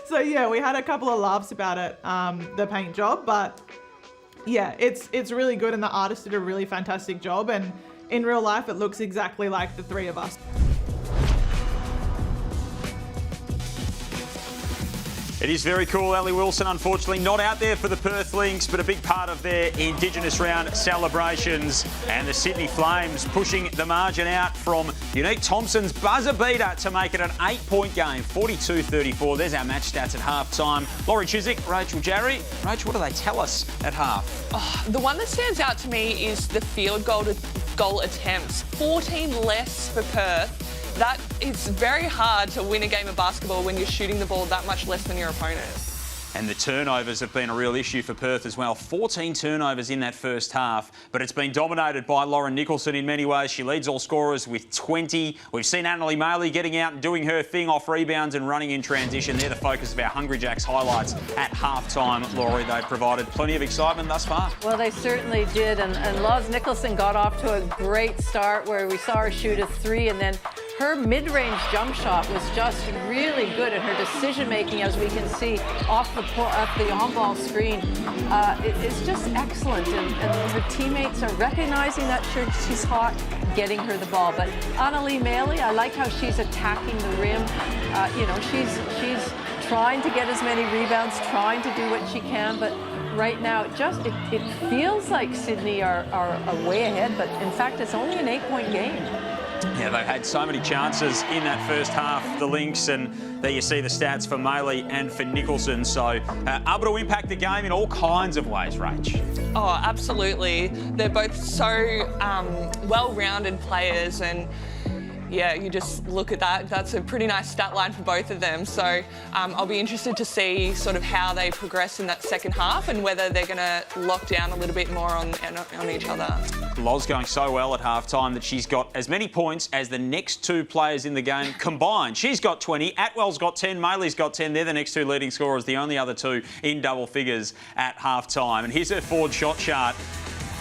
so yeah, we had a couple of laughs about it, the paint job, but yeah, it's really good and the artist did a really fantastic job, and in real life it looks exactly like the three of us.
It is very cool. Ellie Wilson, unfortunately, not out there for the Perth Lynx, but a big part of their Indigenous round celebrations. And the Sydney Flames pushing the margin out from Unique Thompson's buzzer beater to make it an 8-point game, 42-34. There's our match stats at half-time. Laurie Chiswick, Rachel Jarry. Rachel, what do they tell us at half?
Oh, the one that stands out to me is the field goal attempts. 14 less for Perth. That is very hard to win a game of basketball when you're shooting the ball that much less than your opponent.
And the turnovers have been a real issue for Perth as well. 14 turnovers in that first half, but it's been dominated by Lauren Nicholson in many ways. She leads all scorers with 20. We've seen Annalie Maley getting out and doing her thing off rebounds and running in transition. They're the focus of our Hungry Jacks highlights at half-time. Laurie, they've provided plenty of excitement thus far.
Well, they certainly did, and Loz Nicholson got off to a great start where we saw her shoot a three, and then her mid-range jump shot was just really good, and her decision-making, as we can see off the on-ball screen, is just excellent. And her teammates are recognizing that she's hot, getting her the ball. But Annalie Maley, I like how she's attacking the rim. She's trying to get as many rebounds, trying to do what she can, but right now, it feels like Sydney are way ahead, but in fact, it's only an 8-point game.
Yeah, they've had so many chances in that first half, the Lynx, and there you see the stats for Maley and for Nicholson. So able to impact the game in all kinds of ways, Rach.
Oh, absolutely. They're both so well-rounded players, and yeah, you just look at that. That's a pretty nice stat line for both of them. So I'll be interested to see sort of how they progress in that second half and whether they're going to lock down a little bit more on each other.
Loz going so well at halftime that she's got as many points as the next two players in the game combined. She's got 20, Atwell's got 10, Maley's got 10. They're the next two leading scorers, the only other two in double figures at halftime. And here's her forward shot chart.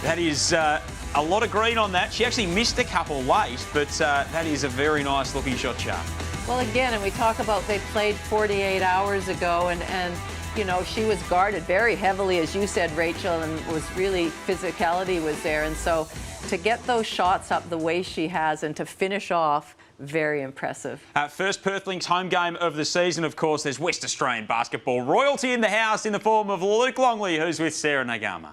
That is a lot of green on that. She actually missed a couple late, but that is a very nice looking shot chart.
Well, again, and we talk about they played 48 hours ago, and you know, she was guarded very heavily, as you said, Rachel, and was really, physicality was there. And so to get those shots up the way she has and to finish off, very impressive.
First Perth Lynx home game of the season, of course. There's West Australian basketball royalty in the house in the form of Luke Longley, who's with Sarah Nagama.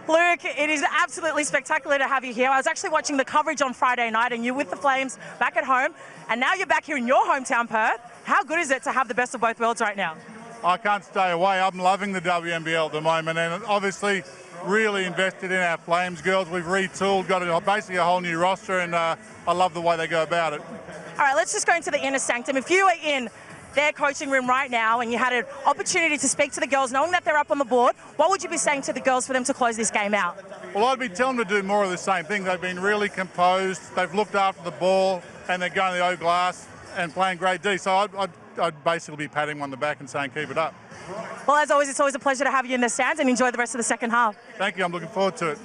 Luke, it is absolutely spectacular to have you here. I was actually watching the coverage on Friday night and you're with the Flames back at home, and now you're back here in your hometown, Perth. How good is it to have the best of both worlds right now?
I can't stay away. I'm loving the WNBL at the moment, and obviously really invested in our Flames girls. We've retooled, got basically a whole new roster, and I love the way they go about it.
All right, let's just go into the inner sanctum. If you were in their coaching room right now and you had an opportunity to speak to the girls, knowing that they're up on the board, what would you be saying to the girls for them to close this game out?
Well, I'd be telling them to do more of the same thing. They've been really composed, they've looked after the ball, and they're going to the O-glass and playing great D. So I'd basically be patting them on the back and saying keep it up.
Well, as always, it's always a pleasure to have you in the stands, and enjoy the rest of the second half.
Thank you, I'm looking forward to it.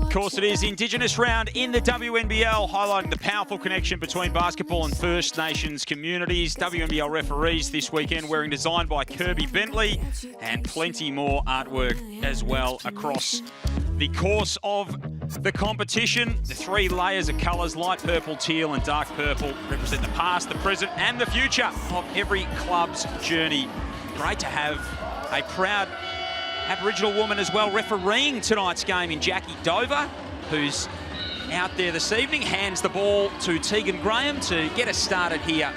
Of course, it is Indigenous round in the WNBL, highlighting the powerful connection between basketball and First Nations communities. WNBL referees this weekend wearing design by Kirby Bentley, and plenty more artwork as well across the course of the competition. The 3 layers of colours, light purple, teal and dark purple, represent the past, the present and the future of every club's journey. Great to have a proud Aboriginal woman as well refereeing tonight's game in Jackie Dover, who's out there this evening. Hands the ball to Tegan Graham to get us started here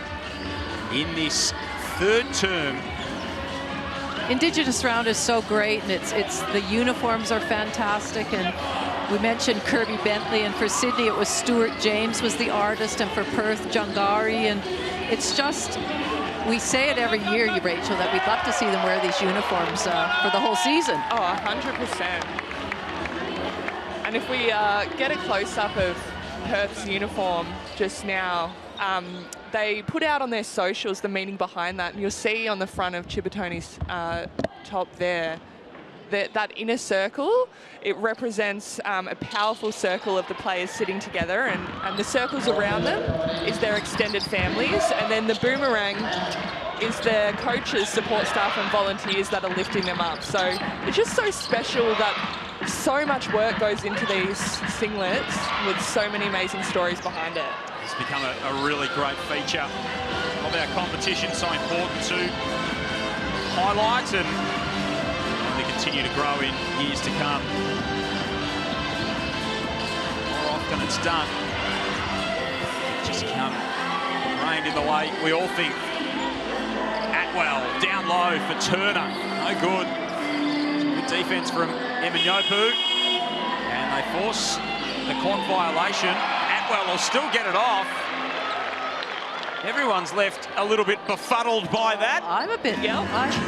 in this 3rd term.
Indigenous round is so great, and it's the uniforms are fantastic, and we mentioned Kirby Bentley, and for Sydney it was Stuart James was the artist, and for Perth Jungari, and it's just, we say it every year, Rachel, that we'd love to see them wear these uniforms for the whole season.
Oh, 100%. And if we get a close-up of Perth's uniform just now, they put out on their socials the meaning behind that, and you'll see on the front of Chibatoni's top there, that inner circle, it represents a powerful circle of the players sitting together, and the circles around them is their extended families, and then the boomerang is their coaches, support staff and volunteers that are lifting them up. So it's just so special that so much work goes into these singlets with so many amazing stories behind it.
It's become a really great feature of our competition, so important to highlight and only continue to grow in years to come. More often it's done, it just can't rain in the way we all think. Atwell down low for Turner, no good. Good defence from Emanyopu, and they force the clock violation. Atwell will still get it off. Everyone's left a little bit befuddled by that.
I'm a bit, I'm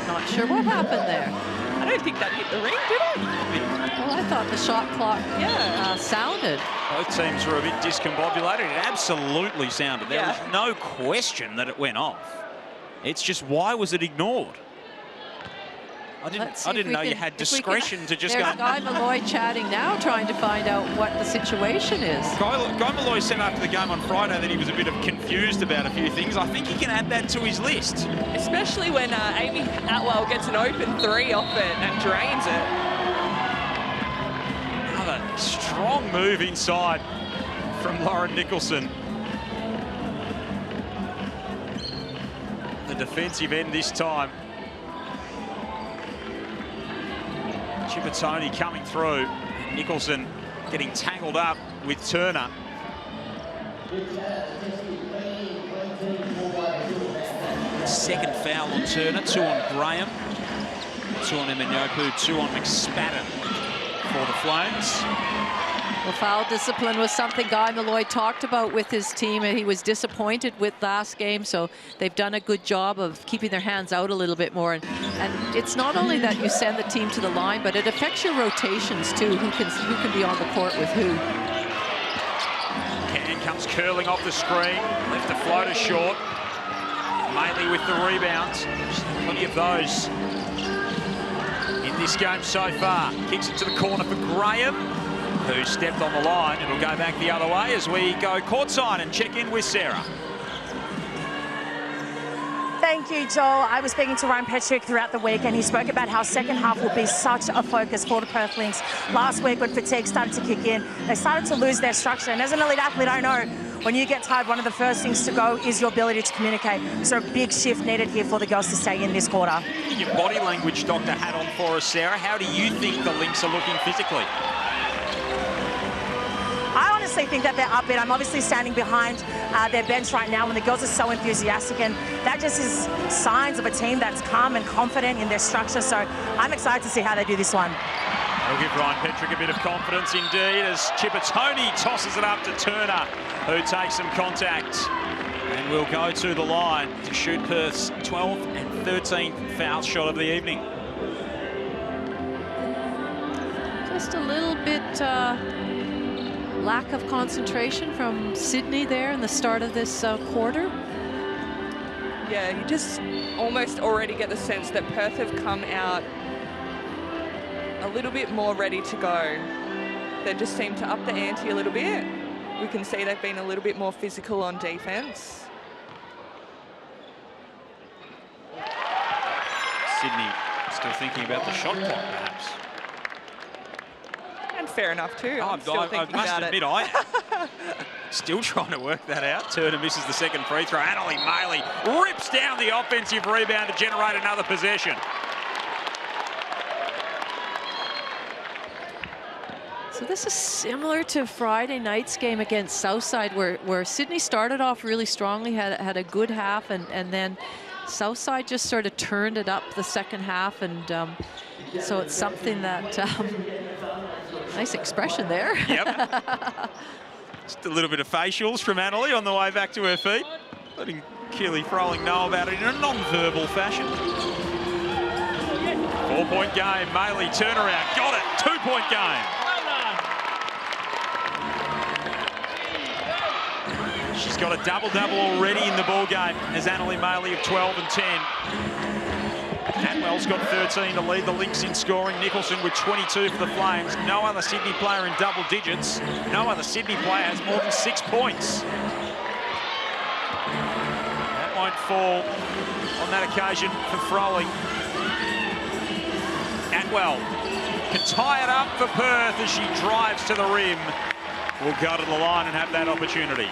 not sure what happened there.
I don't think that hit the ring, did it?
Well, I thought the shot clock sounded.
Both teams were a bit discombobulated. It absolutely sounded. There was no question that it went off. It's just, why was it ignored? I didn't know you had discretion to just go.
There's Guy Malloy chatting now, trying to find out what the situation is.
Guy Malloy said after the game on Friday that he was a bit confused about a few things. I think he can add that to his list.
Especially when Amy Atwell gets an open 3 off it and drains it.
Another Strong move inside from Lauren Nicholson. The defensive end this time. Chippertoni coming through. Nicholson getting tangled up with Turner. Second foul on Turner, 2 on Graham, 2 on Emanyopu, 2 on McSpadden for the Flames.
Well, foul discipline was something Guy Malloy talked about with his team, and he was disappointed with last game, so they've done a good job of keeping their hands out a little bit more. And it's not only that you send the team to the line, but it affects your rotations too, who can be on the court with who.
Cannon comes curling off the screen, left the floater short. Mainly with the rebounds. Plenty of those in this game so far. Kicks it to the corner for Graham, who stepped on the line. It'll go back the other way as we go courtside and check in with Sarah.
Thank you, Joel. I was speaking to Ryan Petrick throughout the week, and he spoke about how second half will be such a focus for the Perth Lynx. Last week, when fatigue started to kick in, they started to lose their structure. And as an elite athlete, I know when you get tired, one of the first things to go is your ability to communicate. So a big shift needed here for the girls to stay in this quarter.
Your body language doctor hat on for us, Sarah. How do you think the Lynx are looking physically?
I honestly think that they're upbeat. I'm obviously standing behind their bench right now when the girls are so enthusiastic, and that just is signs of a team that's calm and confident in their structure. So I'm excited to see how they do this one.
That'll give Ryan Petrick a bit of confidence indeed as Chippertoni tosses it up to Turner, who takes some contact and will go to the line to shoot Perth's 12th and 13th foul shot of the evening.
Just a little bit lack of concentration from Sydney there in the start of this quarter.
Yeah, you just almost already get the sense that Perth have come out a little bit more ready to go. They just seem to up the ante a little bit. We can see they've been a little bit more physical on defense.
Sydney still thinking about the shot clock, perhaps.
And fair enough too. I'm still thinking
I must
about
admit,
it.
I am still trying to work that out. Turner misses the second free throw. Annalie Maley rips down the offensive rebound to generate another possession.
So this is similar to Friday night's game against Southside, where Sydney started off really strongly, had a good half, and then Southside just sort of turned it up the second half, and so it's something that nice expression there.
Yep. Just a little bit of facials from Annalie on the way back to her feet, letting Keely Froling know about it in a non-verbal fashion. 4-point game, Maley turnaround, got it, 2-point game. She's got a double-double already in the ball game as Annalie Maley of 12 and 10. Atwell's got 13 to lead the Lynx in scoring. Nicholson with 22 for the Flames. No other Sydney player in double digits. No other Sydney player has more than 6 points. That won't fall on that occasion for Froling. Atwell can tie it up for Perth as she drives to the rim. Will go to the line and have that opportunity.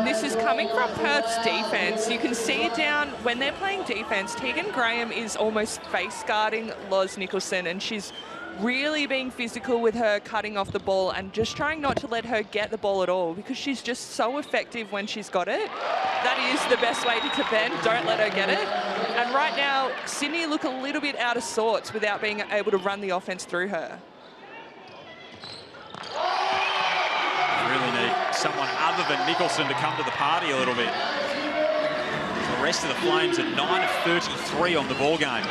This is coming from Perth's defense. You can see it down when they're playing defense. Tegan Graham is almost face guarding Loz Nicholson, and she's really being physical with her cutting off the ball and just trying not to let her get the ball at all, because she's just so effective when she's got it. That is the best way to defend. Don't let her get it. And right now, Sydney look a little bit out of sorts without being able to run the offense through her.
Really need someone other than Nicholson to come to the party a little bit. The rest of the Flames are 9 of 33 on the ball game.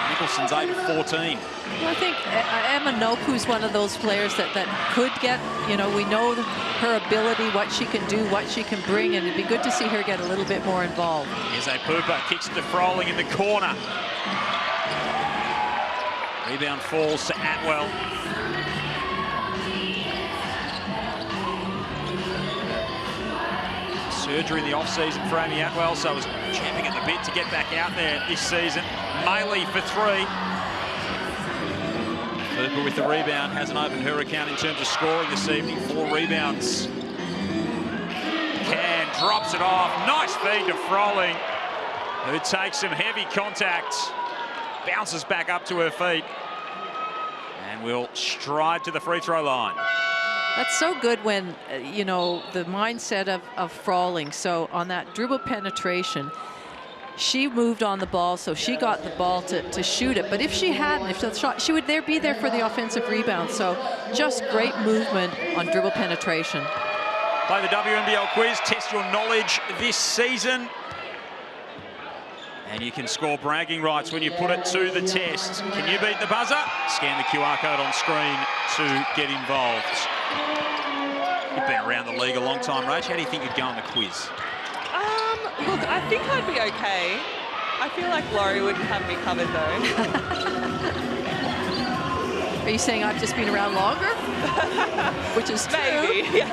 Nicholson's 8 of 14.
Well, I think Emma Nopu's one of those players that could get, you know, we know her ability, what she can do, what she can bring, and it'd be good to see her get a little bit more involved.
Here's a Pooper, kicks to Froling in the corner. Rebound falls to Atwell. surgery in the off-season for Amy Atwell, so was champing at the bit to get back out there this season. Maley for 3. Cooper with the rebound, hasn't opened her account in terms of scoring this evening. 4 rebounds. Can drops it off. Nice feed to Froling, who takes some heavy contact. Bounces back up to her feet. And will stride to the free throw line.
That's so good when, you know, the mindset of Froling. So on that dribble penetration, she moved on the ball, so she got the ball to shoot it. But if she hadn't, if the shot, she would be there for the offensive rebound. So just great movement on dribble penetration.
Play the WNBL quiz, test your knowledge this season. And you can score bragging rights when you put it to the test. Can you beat the buzzer? Scan the QR code on screen to get involved. You've been around the league a long time, Rach. How do you think you'd go on the quiz?
Look, I think I'd be okay. I feel like Laurie would have me covered, though.
Are you saying I've just been around longer? Which is true.
Maybe.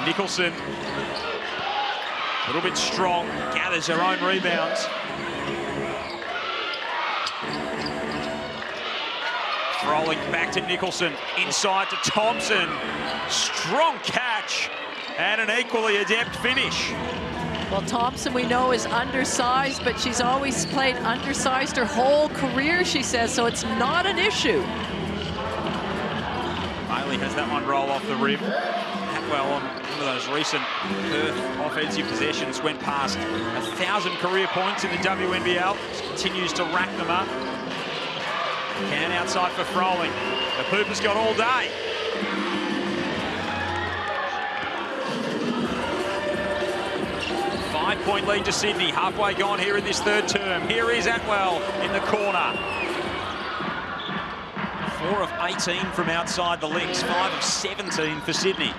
Nicholson, a little bit strong, gathers her own rebounds. Froling back to Nicholson, inside to Thompson. Strong catch and an equally adept finish.
Well, Thompson, we know, is undersized, but she's always played undersized her whole career, she says, so it's not an issue.
Maley has that one roll off the rim. Atwell on one of those recent Perth offensive possessions went past 1,000 career points in the WNBL. Just continues to rack them up. Can outside for Froling. The Pooper's got all day. Five-point lead to Sydney. Halfway gone here in this third term. Here is Atwell in the corner. 4 of 18 from outside the Lynx. 5 of 17 for Sydney.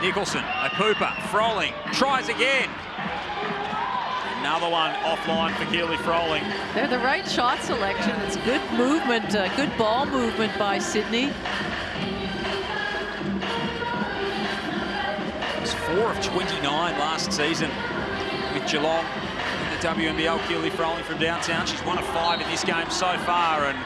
Nicholson, a Pooper. Froling tries again. Another one offline for Keely Froling.
They're the right shot selection. It's good movement, good ball movement by Sydney.
It was 4 of 29 last season with Geelong in the WNBL. Keely Froling from downtown. She's 1 of 5 in this game so far, and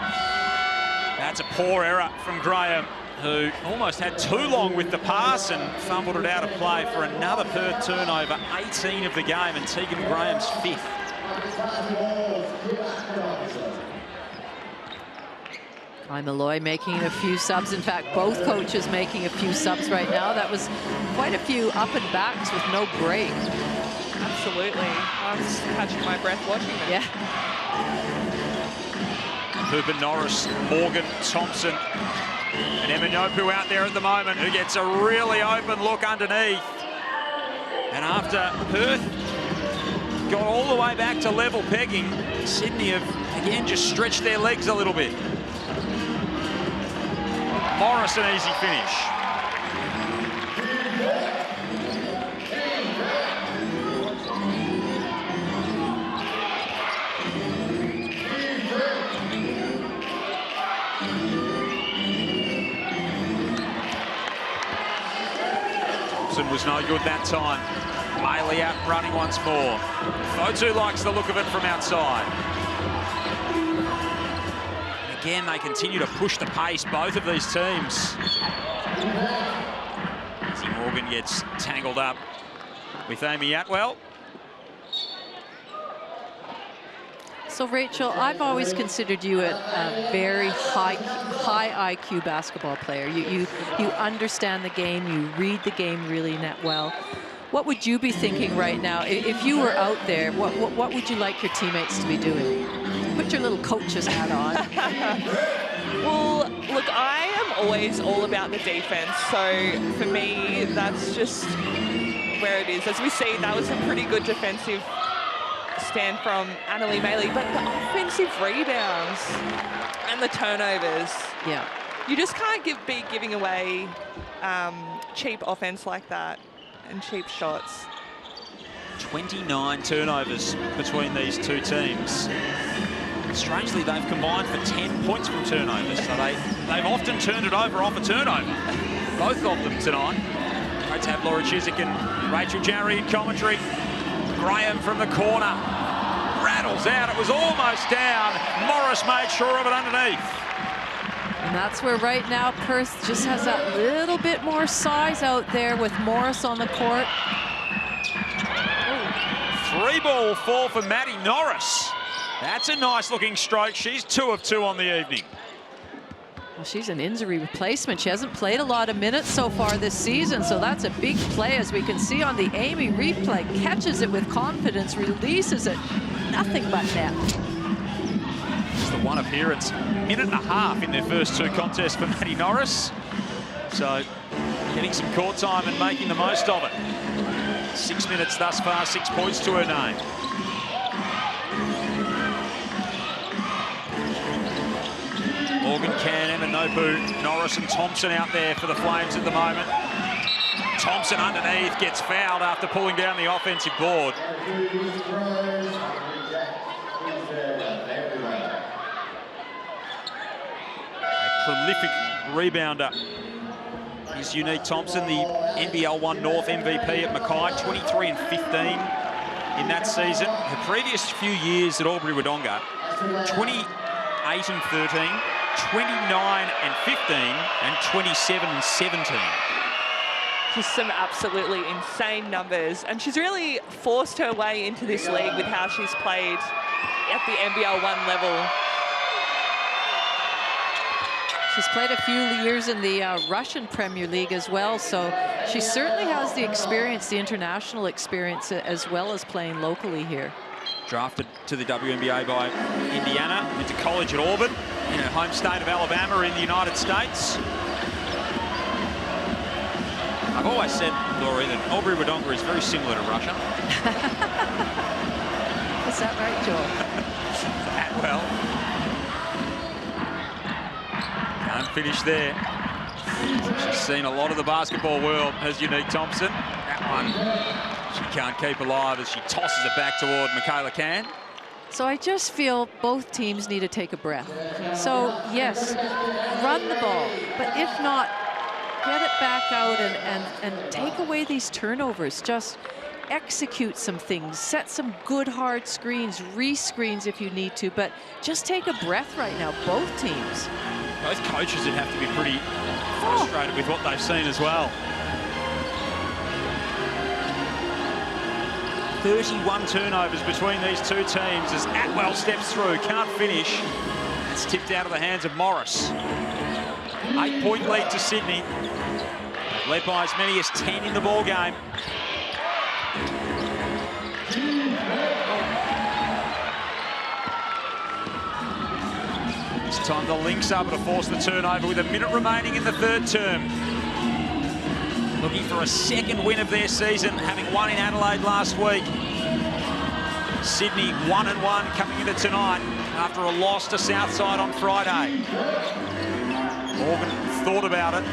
that's a poor error from Graham, who almost had too long with the pass and fumbled it out of play for another Perth turnover. 18 of the game, and Tegan Graham's 5th.
Guy Malloy making a few subs. In fact, both coaches making a few subs right now. That was quite a few up and backs with no break.
Absolutely. I was catching my breath watching it.
Yeah.
Cooper, Norris, Morgan, Thompson, and Eminopu out there at the moment, who gets a really open look underneath. And after Perth got all the way back to level pegging, Sydney have again just stretched their legs a little bit. Morris, an easy finish. Was no good that time. Maley out running once more. Fotu likes the look of it from outside. And again, they continue to push the pace, both of these teams. Izzy Morgan gets tangled up with Amy Atwell.
So, Rachel, I've always considered you a very high IQ basketball player. You understand the game, you read the game really well. What would you be thinking right now if you were out there? What would you like your teammates to be doing? Put your little coach's hat on.
Well, look, I am always all about the defense. So for me, that's just where it is. As we see, that was a pretty good defensive stand from Annalie Maley, but the offensive rebounds and the turnovers.
Yeah.
You just can't be giving away cheap offense like that and cheap shots.
29 turnovers between these two teams. Strangely, they've combined for 10 points from turnovers, so they've often turned it over off a turnover.
both of them tonight. Great to have Laura Chiswick and Rachel Jarry in commentary. Graham from the corner. Rattles out. It was almost down. Morris made sure of it underneath.
And that's where right now Perth just has that little bit more size out there with Morris on the court.
Three-ball fall for Maddie Norris. That's a nice looking stroke. She's 2 of 2 on the evening.
Well, she's an injury replacement. She hasn't played a lot of minutes so far this season, so that's a big play, as we can see on the Amy replay. Catches it with confidence, releases it, nothing but net.
It's the one appearance, minute and a half in their first 2 contests for Maddie Norris. So getting some court time and making the most of it. 6 minutes thus far, 6 points to her name. Morgan Can, Emma Nopu, Norris and Thompson out there for the Flames at the moment. Thompson underneath gets fouled after pulling down the offensive board. A prolific rebounder is Unique Thompson, the NBL 1 North MVP at Mackay, 23 and 15 in that season. Her previous few years at Albury-Wodonga, 28 and 13, 29 and 15, and 27 and 17.
Just some absolutely insane numbers. And she's really forced her way into this league with how she's played at the NBL 1 level.
She's played a few years in the Russian Premier League as well, so she certainly has the experience, the international experience, as well as playing locally here.
Drafted to the WNBA by Indiana, went to college at Auburn, in her home state of Alabama in the United States. I've always said, Laurie, that Albury-Wodonga is very similar to Russia.
Is that right, Joel?
That well. Can't finish there. She's seen a lot of the basketball world, has Unique Thompson. That one, she can't keep alive as she tosses it back toward Michaela Can.
So I just feel both teams need to take a breath. So, yes, run the ball, but if not, get it back out and take away these turnovers. Just execute some things, set some good hard screens, re-screens if you need to, but just take a breath right now, both teams.
Both coaches would have to be pretty frustrated with what they've seen as well. 31 turnovers between these two teams as Atwell steps through, can't finish. It's tipped out of the hands of Morris. 8-point lead to Sydney. Led by as many as 10 in the ball game. This time the Lynx able to force the turnover with a minute remaining in the third term. Looking for a second win of their season, having won in Adelaide last week. Sydney 1-1 coming into tonight after a loss to Southside on Friday. Morgan thought about it.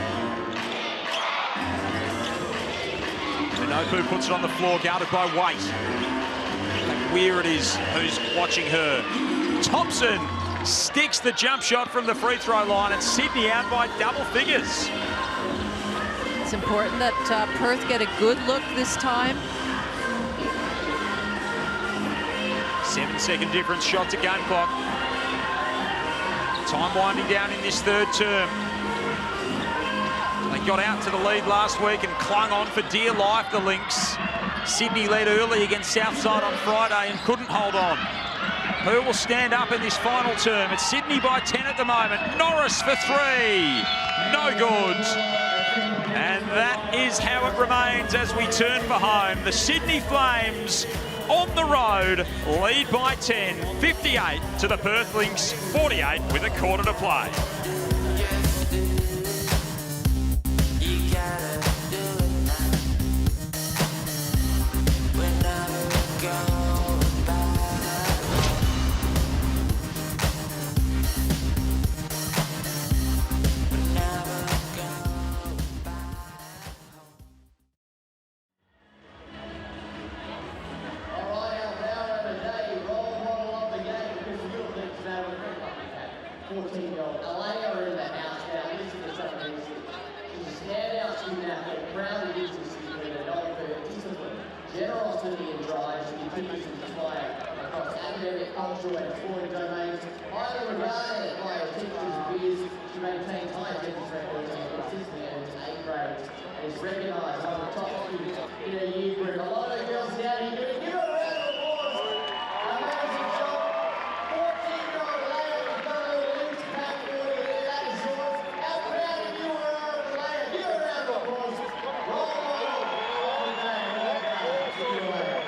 Minopu puts it on the floor, guarded by Waite. But Weir it is who's watching her. Thompson sticks the jump shot from the free throw line, and Sydney out by double figures.
It's important that Perth get a good look this time.
7-second difference, shot to game clock. Time winding down in this third term. They got out to the lead last week and clung on for dear life, the Lynx. Sydney led early against Southside on Friday and couldn't hold on. Who will stand up in this final term? It's Sydney by 10 at the moment. Norris for 3. No good. And that is how it remains as we turn for home. The Sydney Flames on the road lead by 10, 58 to the Perth Lynx, 48 with a quarter to play.
Alea also at scoring domains. Highly regarded by teachers and peers, she maintains high attendance records and consistently in 8th grade and is recognised as one of the top students in her year group. A lot of the girls down here doing, give her a round of applause. Amazing job. 14-year-old Leia has got a little Lynx pack for you there. That is yours. How proud of you are, Leia. Give her a round of applause. Role model of the game. Well done. Give it away.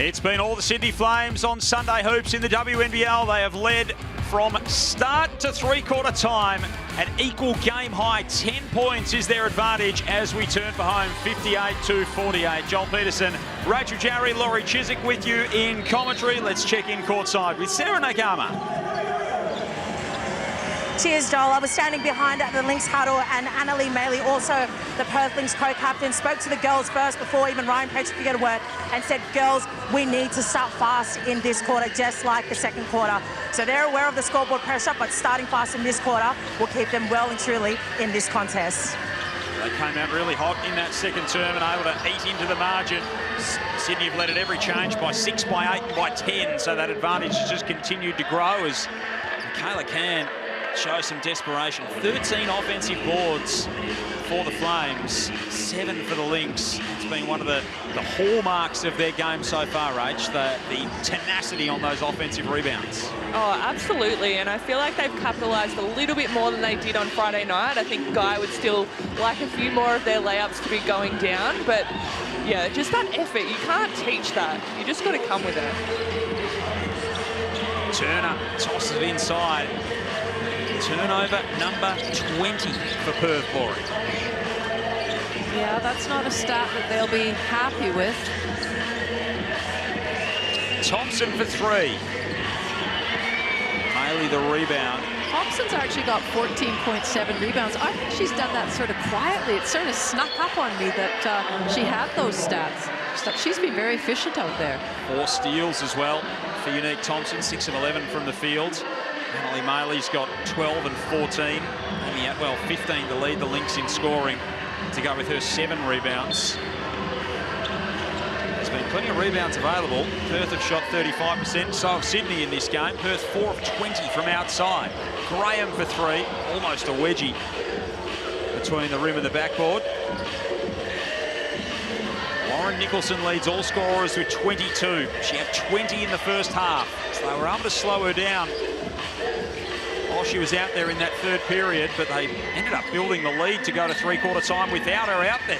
It's been all the Sydney Flames on Sunday Hoops in the WNBL. They have led from start to three-quarter time. An equal game high, 10 points is their advantage as we turn for home, 58-48. Joel Peterson, Rachel Jarry, Laurie Chiswick with you in commentary. Let's check in courtside with Sarah Nakama.
Cheers, Joel. I was standing behind the Lynx huddle, and Annalie Maley, also the Perth Lynx co-captain, spoke to the girls first before even Ryan Pritchard could get a word and said, girls, we need to start fast in this quarter, just like the second quarter. So they're aware of the scoreboard pressure, but starting fast in this quarter will keep them well and truly in this contest.
They came out really hot in that second term and able to eat into the margin. Sydney have led at every change by 6, by 8 and by 10, so that advantage has just continued to grow as Michaela Can shows some desperation. 13 offensive boards for the Flames, 7 for the Lynx. It's been one of the hallmarks of their game so far, Rach, the tenacity on those offensive rebounds.
Oh, absolutely, and I feel like they've capitalised a little bit more than they did on Friday night. I think Guy would still like a few more of their layups to be going down, but yeah, just that effort, you can't teach that. You just got to come with it.
Turner tosses it inside. Turnover number 20 for Perth for it.
Yeah, that's not a stat that they'll be happy with.
Thompson for 3. Maley the rebound.
Thompson's actually got 14.7 rebounds. I think she's done that sort of quietly. It sort of snuck up on me that she had those stats. She's been very efficient out there.
4 steals as well for Unique Thompson, 6 of 11 from the field. Annalie Maley's got 12 and 14. Amy Atwell 15 to lead the Lynx in scoring to go with her 7 rebounds. There's been plenty of rebounds available. Perth have shot 35%, so have Sydney in this game. Perth 4 of 20 from outside. Graham for 3, almost a wedgie between the rim and the backboard. Lauren Nicholson leads all scorers with 22. She had 20 in the first half, so they were able to slow her down while she was out there in that third period, but they ended up building the lead to go to three-quarter time without her out there.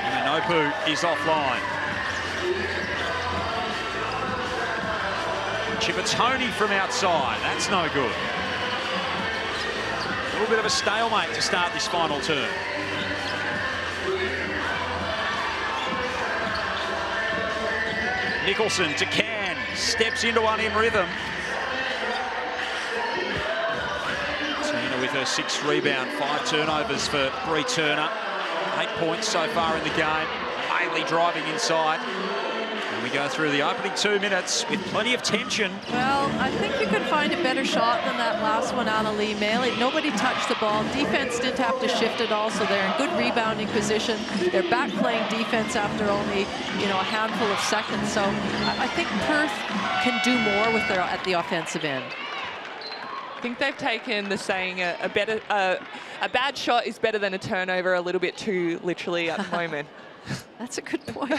And Anopu is offline. Chippatoni from outside, that's no good. A little bit of a stalemate to start this final term. Nicholson to Can, steps into one in rhythm. Tina with her 6th rebound, 5 turnovers for Bree Turner. 8 points so far in the game. Maley driving inside. And we go through the opening 2 minutes with plenty of tension.
Well, I think you could find a better shot than that last one, Annalie Maley. Nobody touched the ball. Defense didn't have to shift at all, so they're in good rebounding position. They're back playing defense after only, a handful of seconds. So I think Perth can do more with their at the offensive end.
think they've taken the saying a bad shot is better than a turnover a little bit too literally at the moment.
That's a good point.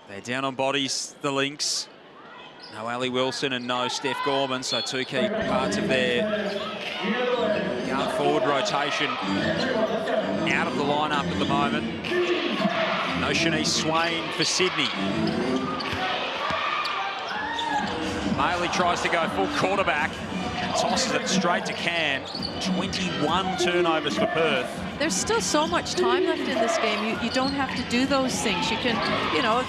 They're down on bodies, the Lynx. No Ali Wilson and no Steph Gorman, so two key parts of their guard forward rotation out of the lineup at the moment. No Shanice Swain for Sydney. Maley tries to go full quarterback and tosses it straight to Can. 21 turnovers for Perth.
There's still so much time left in this game. You don't have to do those things. You can, you know,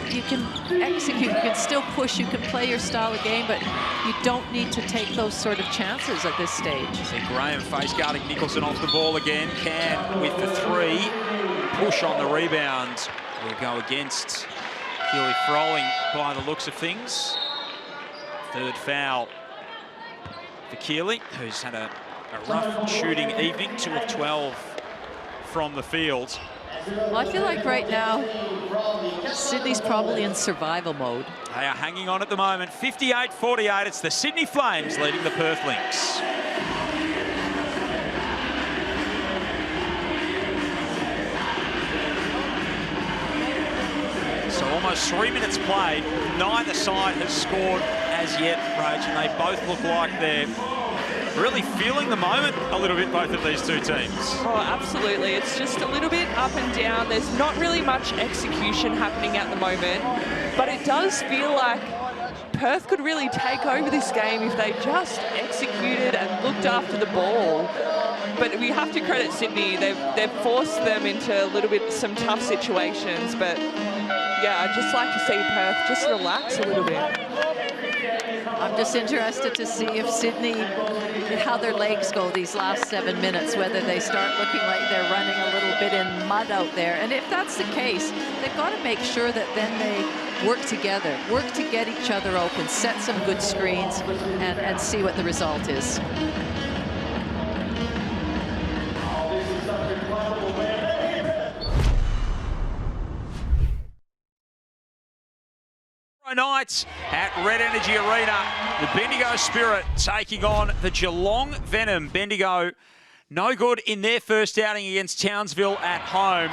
you can execute. You can still push. You can play your style of game, but you don't need to take those sort of chances at this stage.
See Graham face guarding Nicholson off the ball again. Can with the three. Push on the rebound. Will go against Keely Froling by the looks of things. Third foul for Keely, who's had a rough shooting evening, 2 of 12 from the field.
Well, I feel like right now, Sydney's probably in survival mode.
They are hanging on at the moment, 58-48. It's the Sydney Flames leading the Perth Lynx. So almost 3 minutes played. Neither side has scored as yet, Rach, and they both look like they're really feeling the moment a little bit, both of these two teams.
Oh, absolutely. It's just a little bit up and down. There's not really much execution happening at the moment, but it does feel like Perth could really take over this game if they just executed and looked after the ball. But we have to credit Sydney. They've forced them into a little bit some tough situations, but yeah, I'd just like to see Perth just relax a little bit.
I'm just interested to see if Sydney, how their legs go these last 7 minutes, whether they start looking like they're running a little bit in mud out there. And if that's the case, they've got to make sure that then they work together, work to get each other open, set some good screens, and see what the result is.
Night at Red Energy Arena, the Bendigo Spirit taking on the Geelong Venom. Bendigo no good in their first outing against Townsville at home,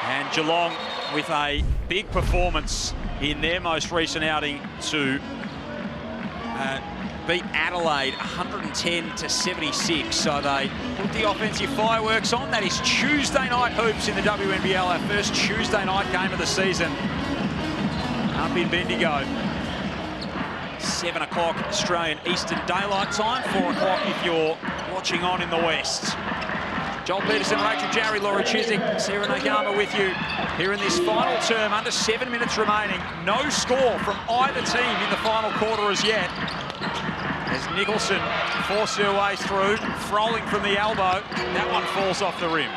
and Geelong with a big performance in their most recent outing to beat Adelaide 110-76. So they put the offensive fireworks on. That is Tuesday night hoops in the WNBL, our first Tuesday night game of the season up in Bendigo. 7 o'clock Australian Eastern Daylight Time, 4 o'clock if you're watching on in the West. Joel Peterson, Rachel Jarry, Laurie Chiswick, Sarah Nagama with you here in this final term. Under 7 minutes remaining. No score from either team in the final quarter as yet, as Nicholson forced her way through, Froling from the elbow. That one falls off the rim.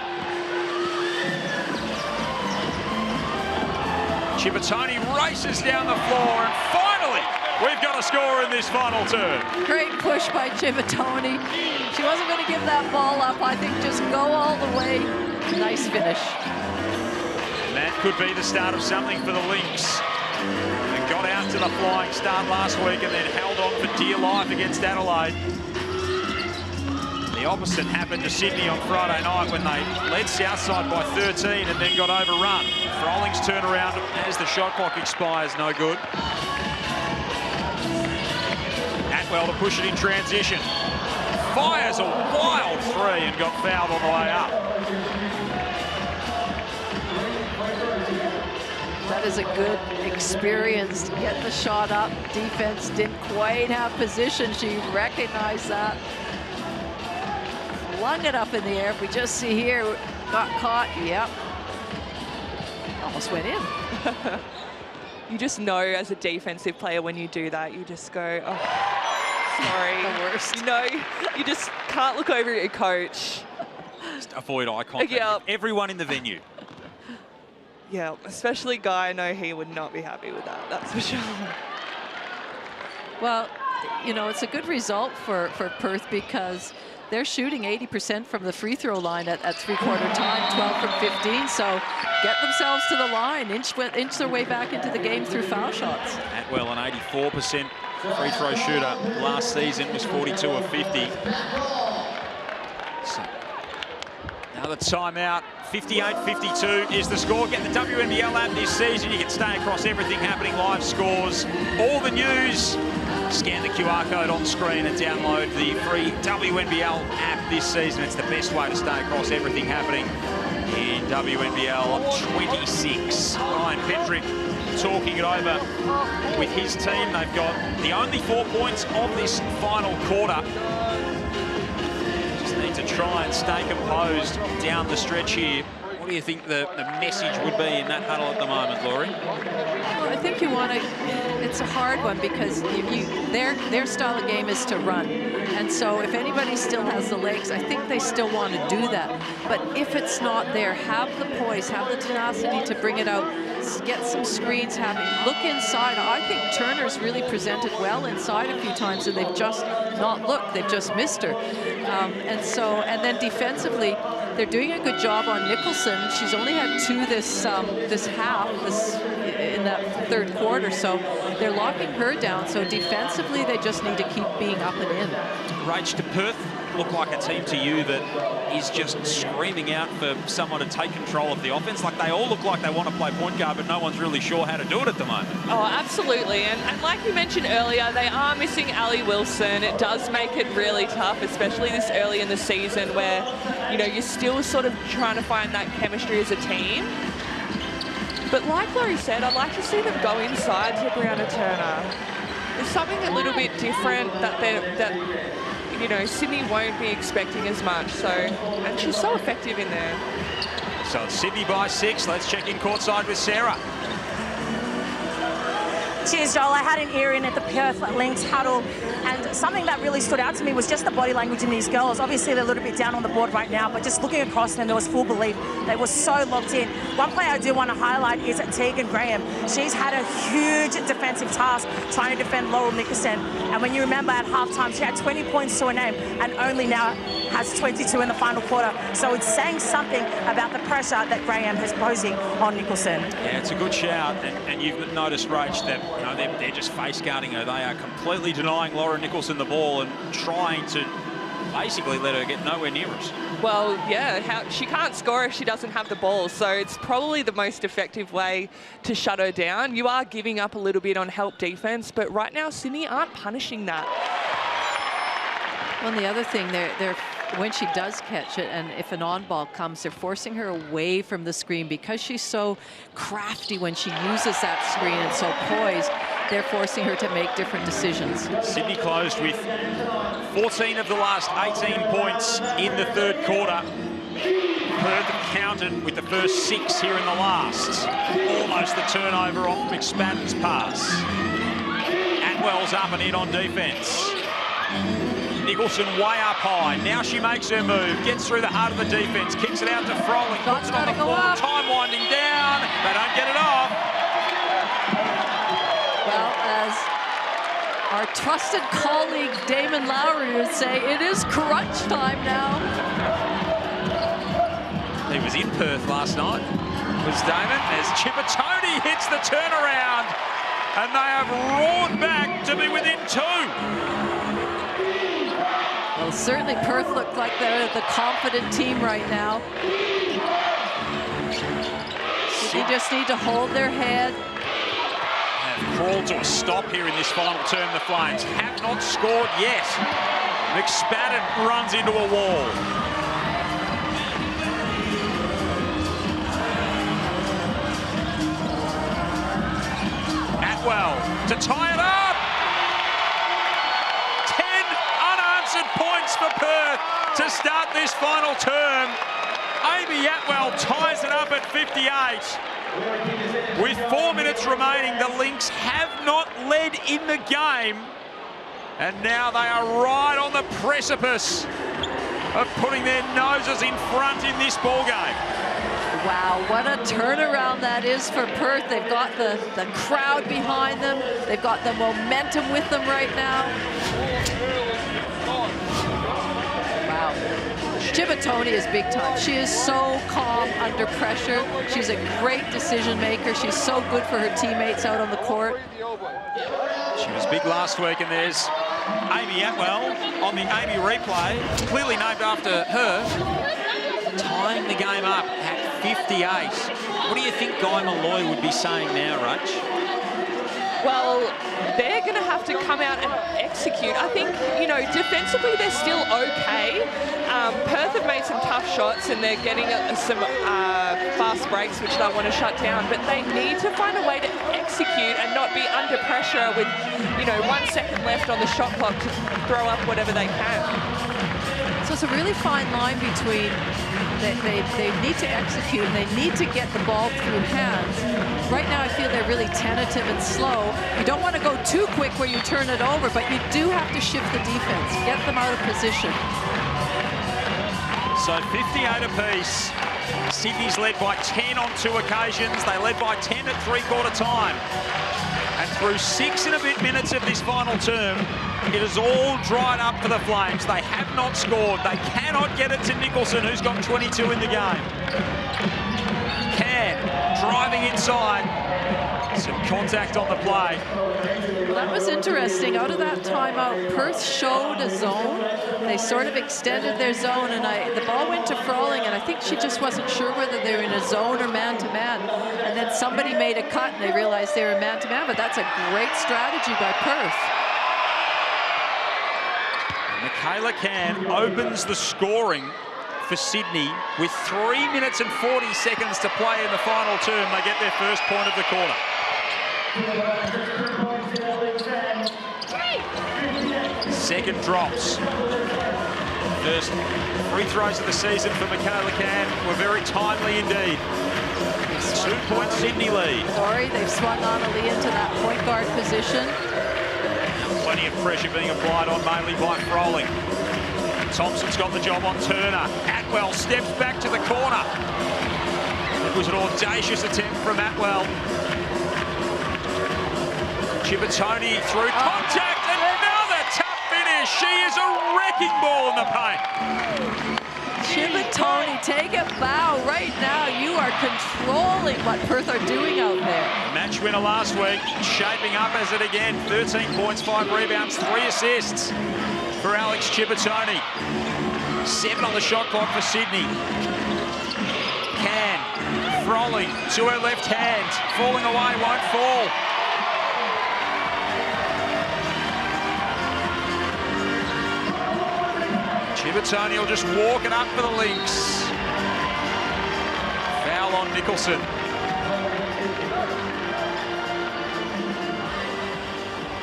Cipollone races down the floor, and finally we've got a score in this final term.
Great push by Cipollone. She wasn't going to give that ball up. I think just go all the way. Nice finish.
And that could be the start of something for the Lynx. They got out to the flying start last week and then held on for dear life against Adelaide. The opposite happened to Sydney on Friday night when they led Southside by 13 and then got overrun. Froling's turnaround as the shot clock expires, no good. Atwell to push it in transition. Fires a wild three and got fouled on the way up.
That is a good experience to get the shot up. Defense didn't quite have position. She recognized that. Flung it up in the air. We just see here, got caught. Yep. Almost went in.
You just know as a defensive player when you do that, you just go, oh, sorry.
The worst.
You know, you just can't look over at your coach.
Just avoid eye contact with everyone in the venue.
Yeah, especially Guy. I know he would not be happy with that, that's for sure.
Well, you know, it's a good result for Perth because they're shooting 80% from the free throw line at three-quarter time, 12 from 15. So get themselves to the line, inch their way back into the game through foul shots.
Atwell an 84% free throw shooter last season, was 42 of 50. So, another timeout. 58-52 is the score. Get the WNBL app this season. You can stay across everything happening, live scores, all the news. Scan the QR code on screen and download the free WNBL app this season. It's the best way to stay across everything happening in WNBL 26. Ryan Pendrick talking it over with his team. They've got the only 4 points of this final quarter. Just need to try and stay composed down the stretch here. What do you think the message would be in that huddle at the moment, Laurie?
Well, I think you want to, it's a hard one because their style of game is to run. And so if anybody still has the legs, I think they still want to do that. But if it's not there, have the poise, have the tenacity to bring it out, get some screens, look inside. I think Turner's really presented well inside a few times, and they've just not looked. They've just missed her. And then defensively, they're doing a good job on Nicholson. She's only had 2 this half, in that third quarter, so they're locking her down. So defensively, they just need to keep being up and in.
Rach, to Perth look like a team to you that is just screaming out for someone to take control of the offense? Like, they all look like they want to play point guard, but no one's really sure how to do it at the moment.
Oh, absolutely. And like you mentioned earlier, they are missing Ali Wilson. It does make it really tough, especially this early in the season where, you know, you're still sort of trying to find that chemistry as a team. But like Laurie said, I'd like to see them go inside to Brianna Turner. There's something a little bit different that you know, Sydney won't be expecting as much. So, and she's so effective in there.
So it's Sydney by 6. Let's check in courtside with Sarah.
Cheers, Joel. I had an ear in at the Perth Lynx huddle, and something that really stood out to me was just the body language in these girls. Obviously, they're a little bit down on the board right now, but just looking across them, there was full belief. They were so locked in. One player I do want to highlight is Tegan Graham. She's had a huge defensive task trying to defend Laurel Nicholson, and when you remember at halftime, she had 20 points to her name and only now has 22 in the final quarter. So it's saying something about the pressure that Graham is posing on Nicholson.
Yeah, it's a good shout, and you've noticed, Rach, that they're just face guarding her. They are completely denying Laura Nicholson the ball and trying to basically let her get nowhere near us.
Well, yeah, she can't score if she doesn't have the ball, so it's probably the most effective way to shut her down. You are giving up a little bit on help defense, but right now Sydney aren't punishing that.
Well, and the other thing, they're when she does catch it, and if an on-ball comes, they're forcing her away from the screen because she's so crafty when she uses that screen and so poised. They're forcing her to make different decisions.
Sydney closed with 14 of the last 18 points in the third quarter. Perth counted with the first 6 here in the last. Almost the turnover off McSpadden's pass. Atwell's up and in on defense. Nicholson way up high. Now she makes her move, gets through the heart of the defense, kicks it out to Froling, puts it on the floor, time winding down. They don't get it off.
Well, as our trusted colleague Damon Lowry would say, it is crunch time now.
He was in Perth last night, was Damon, as Chippertoni hits the turnaround, and they have roared back to be within 2.
Well, certainly Perth looked like they're the confident team right now. They just need to hold their head.
Have crawled to a stop here in this final term. The Flames have not scored yet. McSpadden runs into a wall. Atwell to tie it up. Points for Perth to start this final term. Amy Atwell ties it up at 58. With 4 minutes remaining, the Lynx have not led in the game. And now they are right on the precipice of putting their noses in front in this ball game.
Wow, what a turnaround that is for Perth. They've got the crowd behind them. They've got the momentum with them right now. Wow. Shibutani is big time. She is so calm under pressure. She's a great decision maker. She's so good for her teammates out on the court.
She was big last week, and there's Amy Atwell on the Amy replay, clearly named after her, tying the game up at 58. What do you think Guy Malloy would be saying now, Rach?
Well, they're going to have to come out and execute. I think, you know, defensively they're still okay. Perth have made some tough shots and they're getting some fast breaks which they want to shut down, but they need to find a way to execute and not be under pressure with, you know, 1 second left on the shot clock to throw up whatever they can.
So it's a really fine line between they need to execute and they need to get the ball through hands. Right now I feel they're really tentative and slow. You don't want to go too quick where you turn it over, but you do have to shift the defense, get them out of position.
So 58 apiece. Sydney's led by 10 on 2 occasions. They led by 10 at three-quarter time. And through 6 and a bit minutes of this final term, it is all dried up for the Flames. They have not scored. They cannot get it to Nicholson, who's got 22 in the game. Can, driving inside. Some contact on the play.
That was interesting. Out of that timeout, Perth showed a zone. They sort of extended their zone, and the ball went to Frawling, and I think she just wasn't sure whether they were in a zone or man-to-man. And then somebody made a cut, and they realized they were man-to-man, but that's a great strategy by Perth.
Michaela Can opens the scoring for Sydney with 3 minutes and 40 seconds to play in the final term. They get their first point of the quarter. Second drops. First free throws of the season for Michaela Can were very timely indeed. 2-point Sydney lead.
Sorry, they've swung Annalie into that point guard position.
Plenty of pressure being applied on mainly by Frawling. Thompson's got the job on Turner. Atwell steps back to the corner. It was an audacious attempt from Atwell. Shibutani through contact, and another tough finish. She is a wrecking ball in the paint.
Shibutani, take a bow right now. You are controlling what Perth are doing out there.
Match winner last week, shaping up as it again. 13 points, 5 rebounds, 3 assists for Alex Shibutani. 7 on the shot clock for Sydney. Can, Frawling to her left hand, falling away, won't fall. Shibutani will just walk it up for the Lynx. Foul on Nicholson.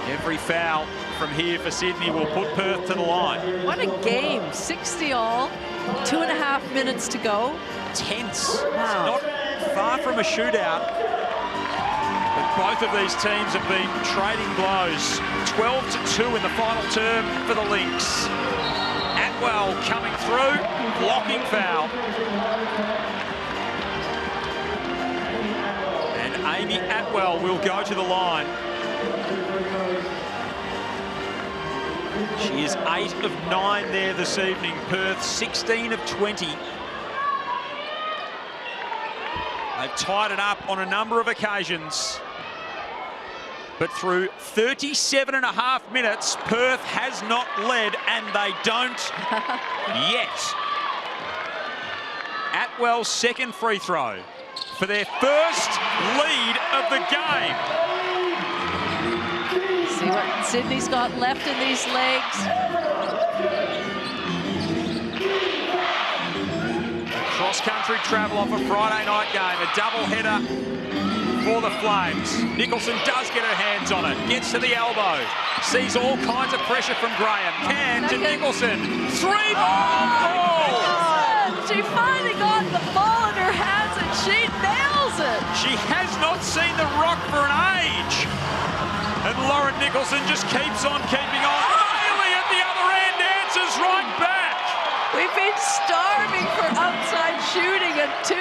Every foul from here for Sydney will put Perth to the line.
What a game, 60 all, 2.5 minutes to go.
Tense.
Wow.
Not far from a shootout. But both of these teams have been trading blows. 12-2 in the final term for the Lynx. Atwell coming through, blocking foul. And Amy Atwell will go to the line. She is 8 of 9 there this evening. Perth 16 of 20. They've tied it up on a number of occasions. But through 37.5 minutes, Perth has not led, and they don't yet. Atwell's second free throw for their first lead of the game.
See what Sydney's got left in these legs.
Cross-country travel off a Friday night game, a double-header for the Flames. Nicholson does get her hands on it, gets to the elbow, sees all kinds of pressure from Graham. Can to Nicholson, 3-ball goal!
She finally got the ball in her hands and she nails it!
She has not seen the rock for an age. And Lauren Nicholson just keeps on keeping on. Bailey at the other end answers right back.
We've been starving for outside shooting and 2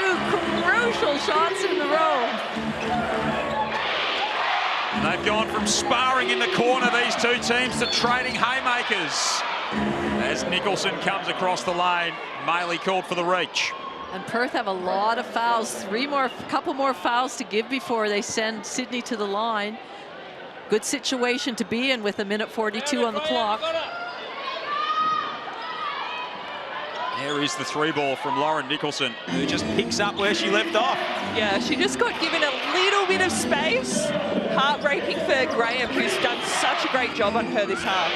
crucial shots in a row.
And they've gone from sparring in the corner, these two teams, to trading haymakers. As Nicholson comes across the lane, Maley called for the reach.
And Perth have a lot of fouls, couple more fouls to give before they send Sydney to the line. Good situation to be in with 1:42 on the clock.
There is the 3-ball from Lauren Nicholson, who just picks up where she left off.
Yeah, she just got given a little bit of space. Heartbreaking for Graham, who's done such a great job on her this half.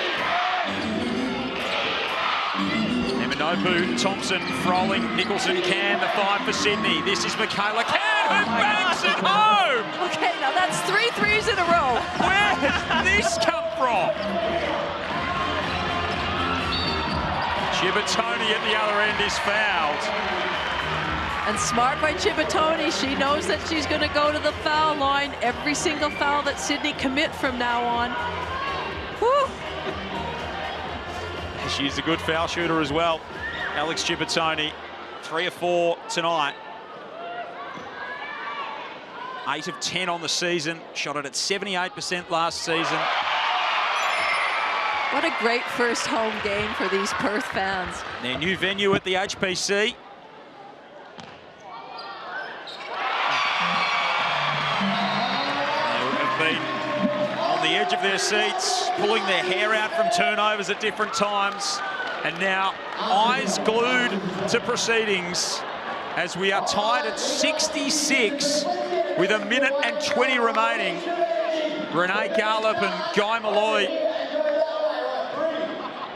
Eminobu, Thompson, Froling, Nicholson, Can, the 5 for Sydney. This is Michaela Can, who banks it home!
Okay, now that's 3 threes in a row.
Where has this come from? Chibatoni at the other end is fouled.
And smart by Chibatoni. She knows that she's going to go to the foul line. Every single foul that Sydney commit from now on. Whew.
She's a good foul shooter as well. Alex Chibatoni, 3 of 4 tonight. 8 of 10 on the season. Shot it at 78% last season.
What a great first home game for these Perth fans.
Their new venue at the HPC. They have been on the edge of their seats, pulling their hair out from turnovers at different times. And now eyes glued to proceedings as we are tied at 66 with 1:20 remaining. Renee Garlop and Guy Malloy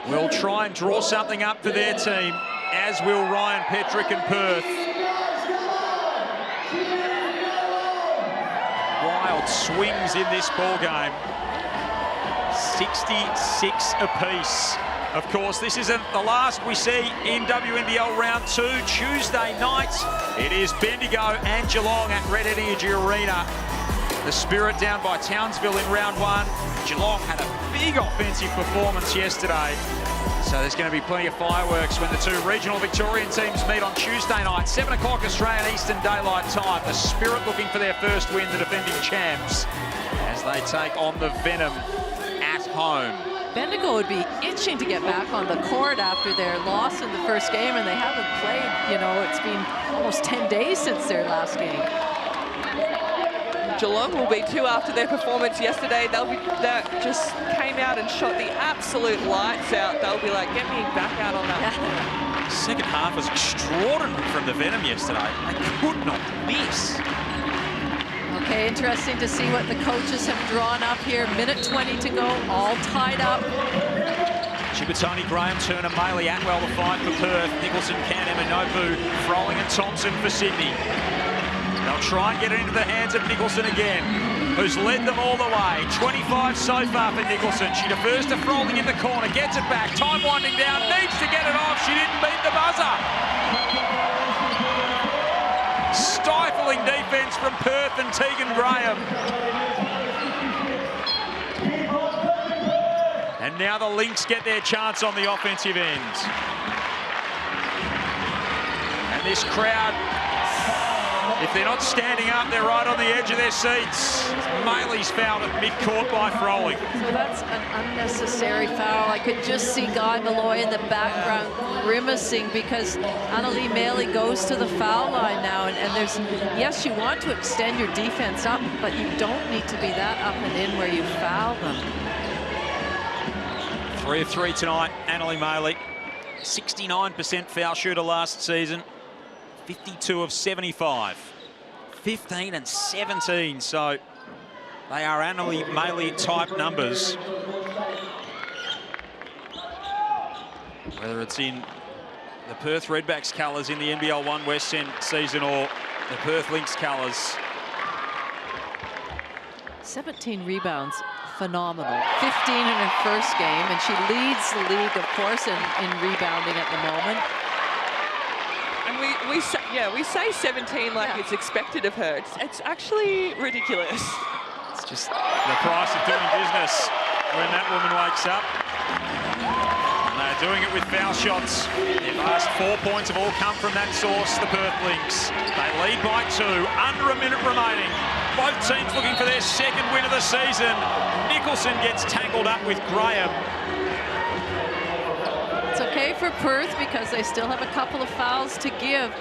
will try and draw something up for their team, as will Ryan Petrick and Perth. Wild swings in this ball game. 66 apiece. Of course, this isn't the last we see in WNBL round 2. Tuesday night, it is Bendigo and Geelong at Red Energy Arena. The Spirit down by Townsville in round 1. Geelong had a big offensive performance yesterday. So there's going to be plenty of fireworks when the two regional Victorian teams meet on Tuesday night, 7 o'clock Australian Eastern Daylight Time. The Spirit looking for their first win, the defending champs, as they take on the Venom at home.
Bendigo would be itching to get back on the court after their loss in the first game, and they haven't played, you know, it's been almost 10 days since their last game.
Geelong will be too after their performance yesterday. That just came out and shot the absolute lights out. They'll be like, get me back out on that court.
Second half was extraordinary from the Venom yesterday. They could not miss.
Okay, interesting to see what the coaches have drawn up here. 1:20 to go, all tied up.
Chibatoni, Graham, Turner, Maley, Atwell the 5 for Perth. Nicholson, Can, Eminobu, Froling and Thompson for Sydney. They'll try and get it into the hands of Nicholson again, who's led them all the way. 25 so far for Nicholson. She defers to Froling in the corner, gets it back. Time winding down, needs to get it off. She didn't beat the buzzer. Stifling defense from Perth and Tegan Graham. And now the Lynx get their chance on the offensive end. And this crowd, if they're not standing up, they're right on the edge of their seats. Maley's fouled at mid-court by Froling.
So that's an unnecessary foul. I could just see Guy Malloy in the background grimacing because Annalie Maley goes to the foul line now. And there's, yes, you want to extend your defense up, but you don't need to be that up and in where you foul them.
3 of 3 tonight, Annalie Maley. 69% foul shooter last season. 52 of 75. 15 and 17, so they are Annalie Maley type numbers. Whether it's in the Perth Redbacks colours in the NBL 1 West End season or the Perth Lynx colours.
17 rebounds, phenomenal. 15 in her first game, and she leads the league, of course, in rebounding at the moment.
And we say 17 like it's expected of her. It's actually ridiculous.
It's just the price of doing business when that woman wakes up. And they're doing it with foul shots. Their last 4 points have all come from that source, the Perth Lynx. They lead by 2, under a minute remaining. Both teams looking for their second win of the season. Nicholson gets tangled up with Graham.
for Perth because they still have a couple of fouls to give.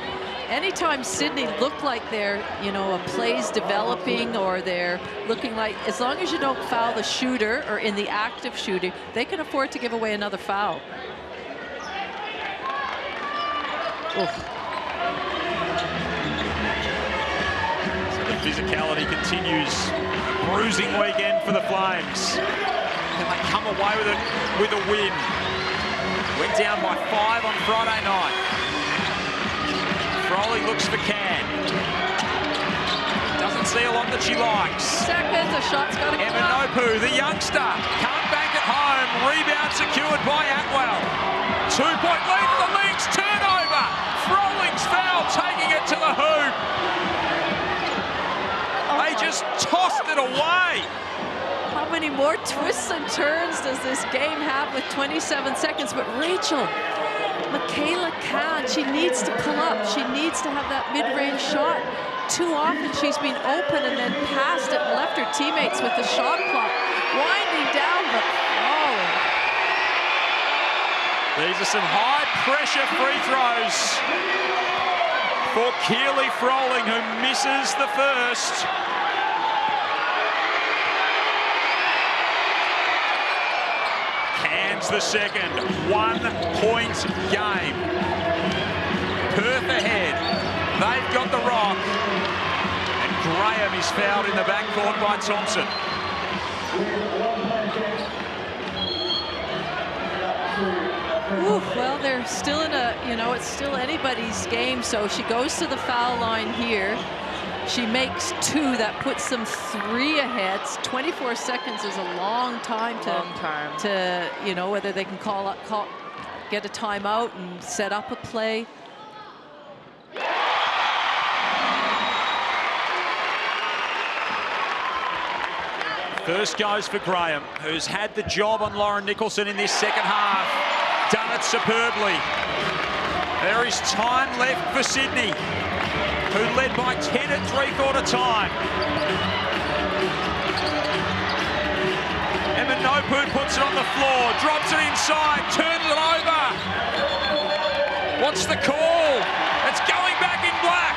Anytime Sydney look like they're, you know, a play's developing or they're looking like, as long as you don't foul the shooter or in the act of shooting, they can afford to give away another foul. Oof.
So the physicality continues. Bruising weekend for the Flames. Can they come away with a win? Went down by 5 on Friday night. Froley looks for Can. Doesn't see a lot that she likes.
Seconds, a shot's got to go.
Eminopu, the youngster, can't bank it home. Rebound secured by Atwell. 2-point lead for the Lynx. Turnover. Froling's foul, taking it to the hoop. They just tossed it away.
How many more twists and turns does this game have with 27 seconds? But Rachel, Michaela Can, she needs to pull up. She needs to have that mid-range shot. Too often she's been open and then passed it and left her teammates with the shot clock winding down, but falling.
These are some high-pressure free throws for Keely Froling, who misses the first. Can's the second. 1-point game. Perth ahead. They've got the rock. And Graham is fouled in the backcourt by Thompson.
Ooh, well, they're still in a, you know, it's still anybody's game. So she goes to the foul line here. She makes 2. That puts them 3 ahead. 24 seconds is a long time to you know, whether they can get a timeout and set up a play.
First goes for Graham, who's had the job on Lauren Nicholson in this second half. Done it superbly. There is time left for Sydney, who led by 10 at three-quarter time. Eminopu puts it on the floor, drops it inside, turns it over. What's the call? It's going back in black.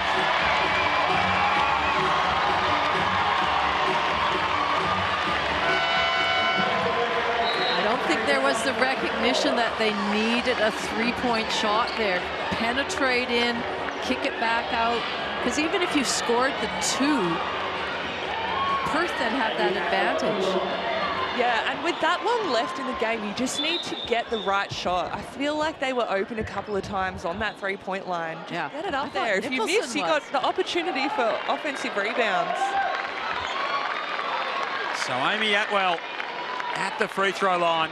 I don't think there was the recognition that they needed a 3-point shot there. Penetrate in, kick it back out. Because even if you scored the 2, Perth then had that advantage.
Yeah, and with that long left in the game, you just need to get the right shot. I feel like they were open a couple of times on that 3-point line. Just get it up there. If you miss, you got the opportunity for offensive rebounds.
So Amy Atwell at the free throw line.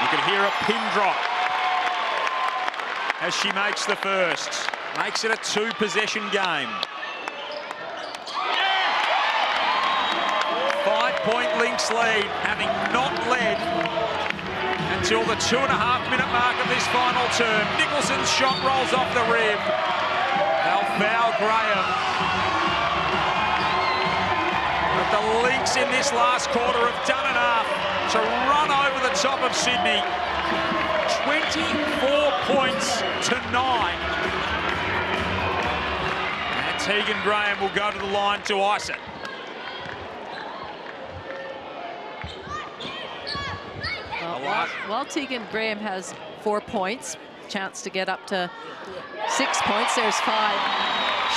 You can hear a pin drop as she makes the first. Makes it a 2-possession game. 5-point Lynx lead, having not led until the 2.5-minute mark of this final term. Nicholson's shot rolls off the rib. They'll foul Graham. But the Lynx in this last quarter have done enough to run over the top of Sydney. 24 points to 9. And Tegan Graham will go to the line to ice it.
Well, Tegan Graham has 4 points, chance to get up to 6 points. There's 5.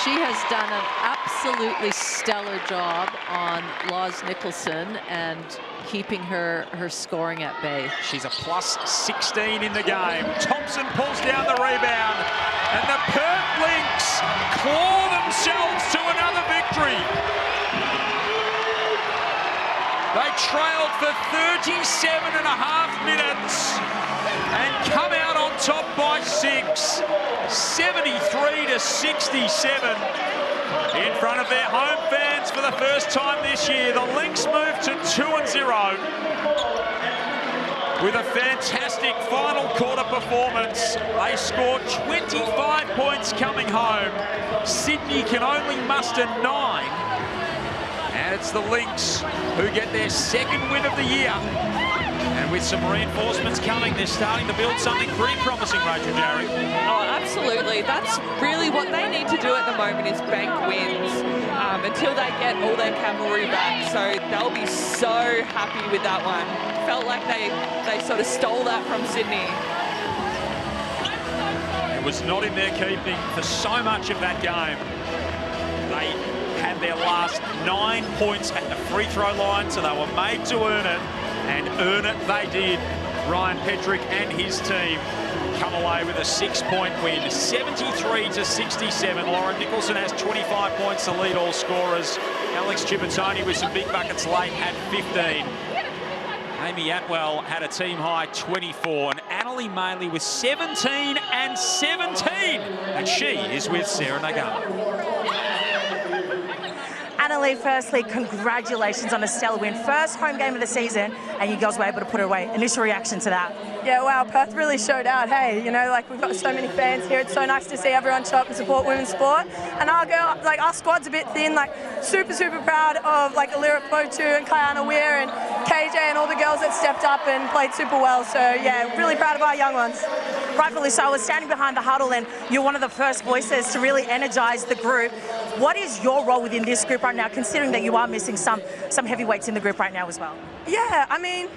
She has done an absolutely stellar job on Loz Nicholson and keeping her scoring at bay.
She's a plus 16 in the game. Thompson pulls down the rebound, and the Perth Lynx claw themselves to another victory. They trailed for 37.5 minutes and come out on top by 6, 73-67. In front of their home fans for the first time this year, the Lynx move to 2-0 with a fantastic final quarter performance. They scored 25 points coming home. Sydney can only muster 9. And it's the Lynx who get their second win of the year. And with some reinforcements coming, they're starting to build something pretty promising, Rachel Jarry.
Oh, absolutely. That's really what they need to do at the moment is bank wins until they get all their cavalry back. So they'll be so happy with that one. Felt like they sort of stole that from Sydney.
It was not in their keeping for so much of that game. They had their last 9 points at the free throw line, so they were made to earn it, and earn it they did. Ryan Petrick and his team come away with a 6-point win, 73-67. Lauren Nicholson has 25 points to lead all scorers. Alex Chibatoni with some big buckets late had 15. Amy Atwell had a team high 24, and Annalie Maley with 17 and 17. And she is with Sarah Nagano.
Annalie, firstly, congratulations on a stellar win. First home game of the season, and you girls were able to put it away. Initial reaction to that?
Yeah, wow, Perth really showed out. Hey, you know, like we've got so many fans here. It's so nice to see everyone show up and support women's sport. And our squad's a bit thin. Like super proud of like Alira Potu and Kayana Weir and KJ and all the girls that stepped up and played super well. So yeah, really proud of our young ones.
Rightfully so. I was standing behind the huddle, and you're one of the first voices to really energize the group. What is your role within this group right now, considering that you are missing some heavyweights in the group right now as well?
Yeah, I mean,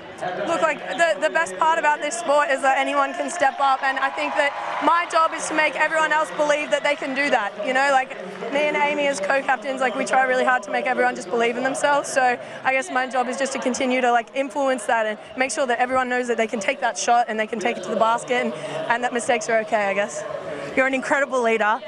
look, like the best part about this sport is that anyone can step up, and I think that my job is to make everyone else believe that they can do that. You know, like me and Amy as co-captains, like we try really hard to make everyone just believe in themselves. So I guess my job is just to continue to like influence that and make sure that everyone knows that they can take that shot and they can take it to the basket, and that mistakes are okay, I guess.
You're an incredible leader.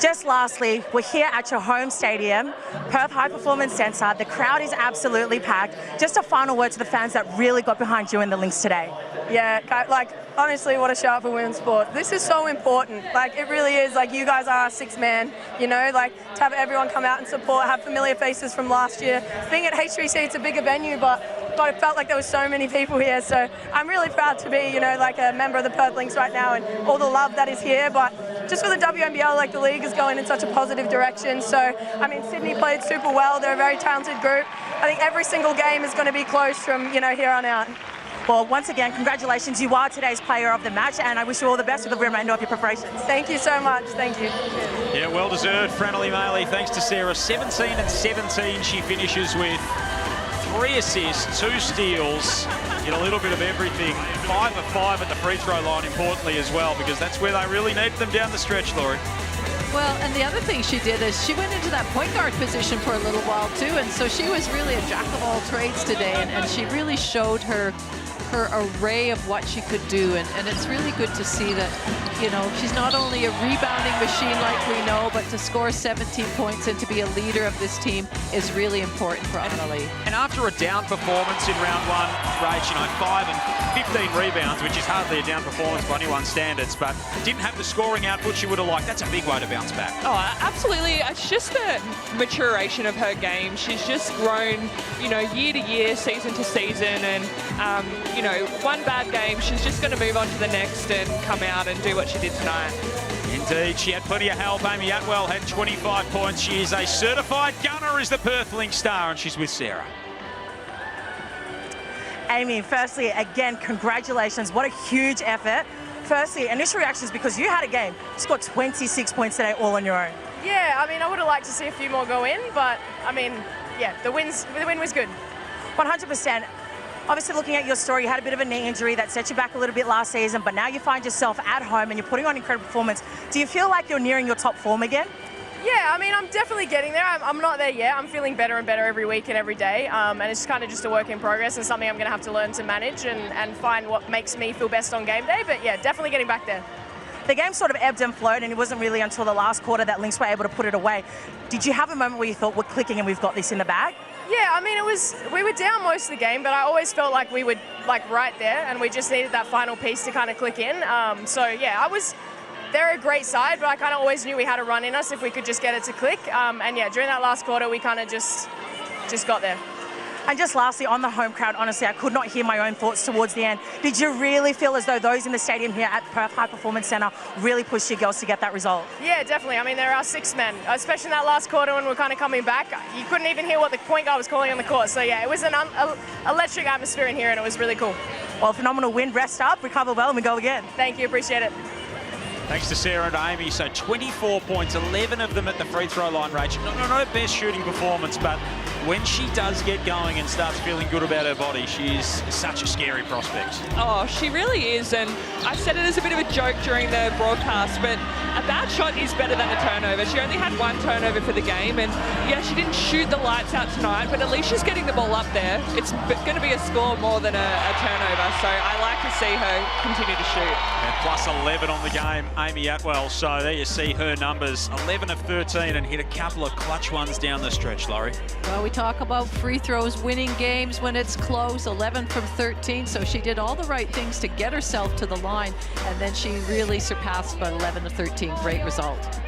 Just lastly, we're here at your home stadium, Perth High Performance Centre. The crowd is absolutely packed. Just a final word to the fans that really got behind you in the Lynx today.
Yeah, like honestly, what a shout for women's sport. This is so important. Like it really is. Like you guys are our sixth man. You know, like to have everyone come out and support, have familiar faces from last year. Being at H3C, it's a bigger venue, but it felt like there were so many people here. So I'm really proud to be, you know, like a member of the Perth Lynx right now and all the love that is here. But just for the WNBL, like the league is going in such a positive direction. So, I mean, Sydney played super well. They're a very talented group. I think every single game is going to be close from, you know, here on out.
Well, once again, congratulations. You are today's player of the match, and I wish you all the best with the remainder of your preparations.
Thank you so much. Thank you.
Yeah, well deserved for Annalie Maley. Thanks to Sarah. 17 and 17 she finishes with. 3 assists, 2 steals, get a little bit of everything. 5 of 5 at the free throw line, importantly as well, because that's where they really need them down the stretch, Laurie.
Well, and the other thing she did is she went into that point guard position for a little while too, and so she was really a jack of all trades today, and she really showed her array of what she could do, and it's really good to see that, you know, she's not only a rebounding machine like we know, but to score 17 points and to be a leader of this team is really important for Annalie.
And after a down performance in round 1, Rach, you know, 5 and 15 rebounds, which is hardly a down performance by anyone's standards, but didn't have the scoring output she would have liked. That's a big way to bounce back.
Oh, absolutely. It's just the maturation of her game. She's just grown, you know, year to year, season to season, and you know, one bad game, she's just going to move on to the next and come out and do what she did tonight.
Indeed, she had plenty of help. Amy Atwell had 25 points. She is a certified gunner as the Perth Lynx star, and she's with Sarah.
Amy, firstly, again, congratulations. What a huge effort. Firstly, initial reactions, because you had a game. You scored 26 points today all on your own.
Yeah, I mean, I would have liked to see a few more go in, but I mean, yeah, the win was good.
100%. Obviously, looking at your story, you had a bit of a knee injury that set you back a little bit last season, but now you find yourself at home and you're putting on incredible performance. Do you feel like you're nearing your top form again?
Yeah, I mean, I'm definitely getting there. I'm not there yet. I'm feeling better and better every week and every day, and it's kind of just a work in progress and something I'm going to have to learn to manage and find what makes me feel best on game day. But yeah, definitely getting back there.
The game sort of ebbed and flowed, and it wasn't really until the last quarter that Lynx were able to put it away. Did you have a moment where you thought, we're clicking and we've got this in the bag?
Yeah, I mean, we were down most of the game, but I always felt like we were like right there, and we just needed that final piece to kind of click in. So yeah, they're a great side, but I kind of always knew we had a run in us if we could just get it to click. And yeah, during that last quarter, we kind of just got there.
And just lastly, on the home crowd, honestly, I could not hear my own thoughts towards the end. Did you really feel as though those in the stadium here at Perth High Performance Centre really pushed your girls to get that result?
Yeah, definitely. I mean, there are 6 men, especially in that last quarter when we're kind of coming back. You couldn't even hear what the point guard was calling on the court. So yeah, it was an electric atmosphere in here, and it was really cool.
Well, phenomenal win. Rest up, recover well, and we go again.
Thank you. Appreciate it.
Thanks to Sarah and Amy. So 24 points, 11 of them at the free throw line, Rachel. Not her best shooting performance, but when she does get going and starts feeling good about her body, she's such a scary prospect.
Oh, she really is, and I said it as a bit of a joke during the broadcast, but a bad shot is better than a turnover. She only had 1 turnover for the game, and yeah, she didn't shoot the lights out tonight, but at least she's getting the ball up there. It's going to be a score more than a turnover, so I like to see her continue to shoot.
And plus 11 on the game, Amy Atwell. So there you see her numbers, 11 of 13, and hit a couple of clutch ones down the stretch, Laurie.
Well, we talk about free throws winning games when it's close, 11 from 13, so she did all the right things to get herself to the line, and then she really surpassed by 11 to 13. Great result.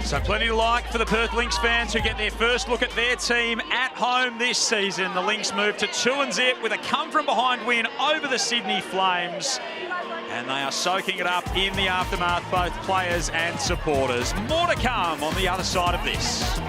So plenty to like for the Perth Lynx fans who get their first look at their team at home this season. The Lynx move to 2-0 with a come-from-behind win over the Sydney Flames. And they are soaking it up in the aftermath, both players and supporters. More to come on the other side of this.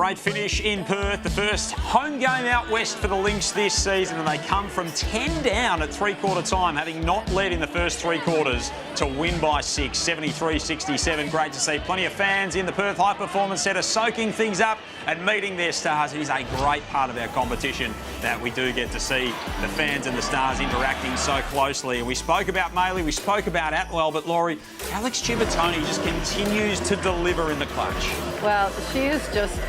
Great finish in Perth, the first home game out west for the Lynx this season, and they come from 10 down at three-quarter time, having not led in the first three quarters, to win by 6, 73-67. Great to see plenty of fans in the Perth High Performance Centre soaking things up and meeting their stars. It is a great part of our competition that we do get to see the fans and the stars interacting so closely. And we spoke about Maley, we spoke about Atwell, but Laurie, Alex Ciabattoni just continues to deliver in the clutch.
Well, she is just,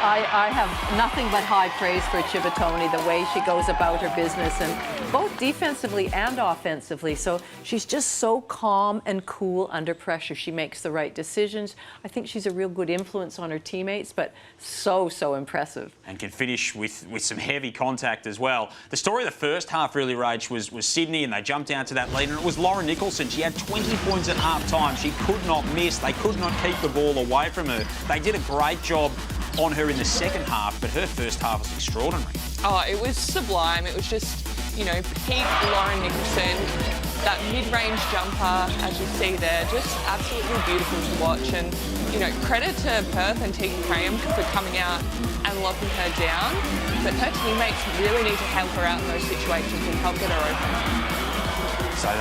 I have nothing but high praise for Ciabattoni, the way she goes about her business, and both defensively and offensively. So she's just so calm and cool under pressure. She makes the right decisions. I think she's a real good influence on her teammates, but so impressive.
And can finish with some heavy contact as well. The story of the first half really, Rach, was Sydney, and they jumped down to that lead, and it was Lauren Nicholson. She had 20 points at half-time. She could not miss. They could not keep the ball away from her. They did a great job on her in the second half, but her first half was extraordinary.
Oh, it was sublime. It was just, you know, peak Lauren Nicholson. That mid-range jumper, as you see there, just absolutely beautiful to watch. And, you know, credit to Perth and Tegan Graham for coming out and locking her down. But her teammates really need to help her out in those situations and help get her open.
So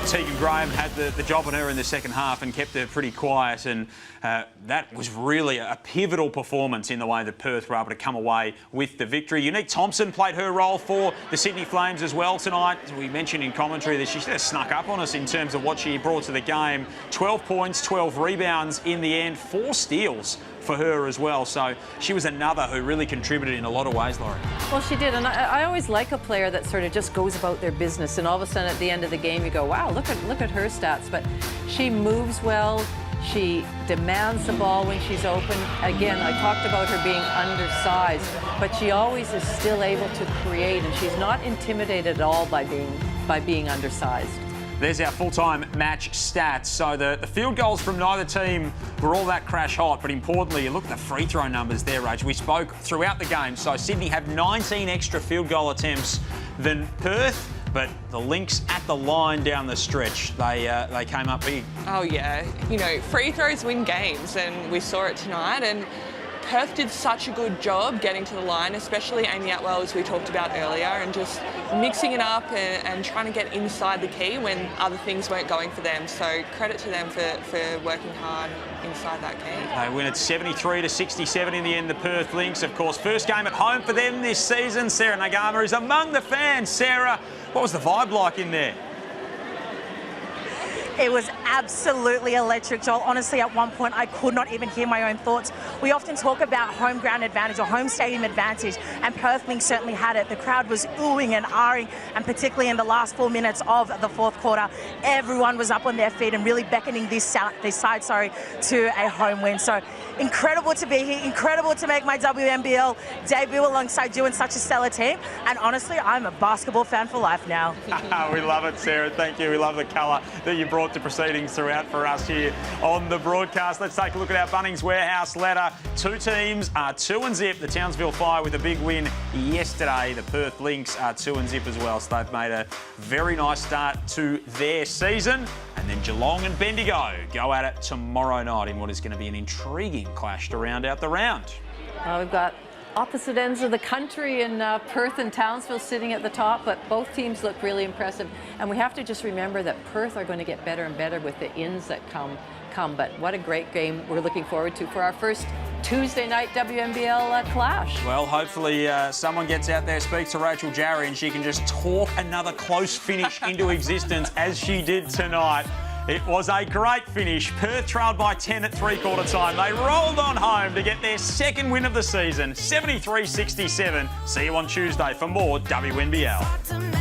Tegan Graham had the job on her in the second half and kept her pretty quiet, and that was really a pivotal performance in the way that Perth were able to come away with the victory. Unique Thompson played her role for the Sydney Flames as well tonight. As we mentioned in commentary that she sort of snuck up on us in terms of what she brought to the game. 12 points, 12 rebounds in the end, 4 steals for her as well. So she was another who really contributed in a lot of ways, Laurie.
Well, she did, and I always like a player that sort of just goes about their business, and all of a sudden at the end of the game you go, wow, look at her stats. But she moves well. She demands the ball when she's open. Again, I talked about her being undersized, but she always is still able to create, and she's not intimidated at all by being undersized.
There's our full-time match stats. So the field goals from neither team were all that crash hot, but importantly, you look at the free throw numbers there, Rach. We spoke throughout the game. So Sydney had 19 extra field goal attempts than Perth, but the Lynx at the line down the stretch, they came up big.
Oh yeah, you know, free throws win games, and we saw it tonight. And Perth did such a good job getting to the line, especially Amy Atwell, as we talked about earlier, and just mixing it up and trying to get inside the key when other things weren't going for them. So credit to them for working hard inside that key.
They win at 73-67 in the end, the Perth Lynx. Of course, first game at home for them this season. Sarah Nagama is among the fans. Sarah, what was the vibe like in there?
It was absolutely electric, Joel. Honestly, at one point, I could not even hear my own thoughts. We often talk about home ground advantage or home stadium advantage, and Perth Lynx certainly had it. The crowd was oohing and ahhing, and particularly in the last 4 minutes of the fourth quarter, everyone was up on their feet and really beckoning this side to a home win. So incredible to be here, incredible to make my WNBL debut alongside you and such a stellar team. And honestly, I'm a basketball fan for life now.
We love it, Sarah. Thank you. We love the colour that you brought to proceedings throughout for us here on the broadcast. Let's take a look at our Bunnings Warehouse ladder. 2 teams are 2-0. The Townsville Fire with a big win yesterday. The Perth Lynx are 2-0 as well. So they've made a very nice start to their season. And then Geelong and Bendigo go at it tomorrow night in what is going to be an intriguing clash to round out the round.
We've got opposite ends of the country in Perth and Townsville sitting at the top, but both teams look really impressive. And we have to just remember that Perth are going to get better and better with the ins that come. But what a great game we're looking forward to for our first Tuesday night WNBL clash.
Well, hopefully someone gets out there, speaks to Rachel Jarry, and she can just talk another close finish into existence as she did tonight. It was a great finish. Perth trailed by 10 at three-quarter time. They rolled on home to get their second win of the season, 73-67. See you on Tuesday for more WNBL.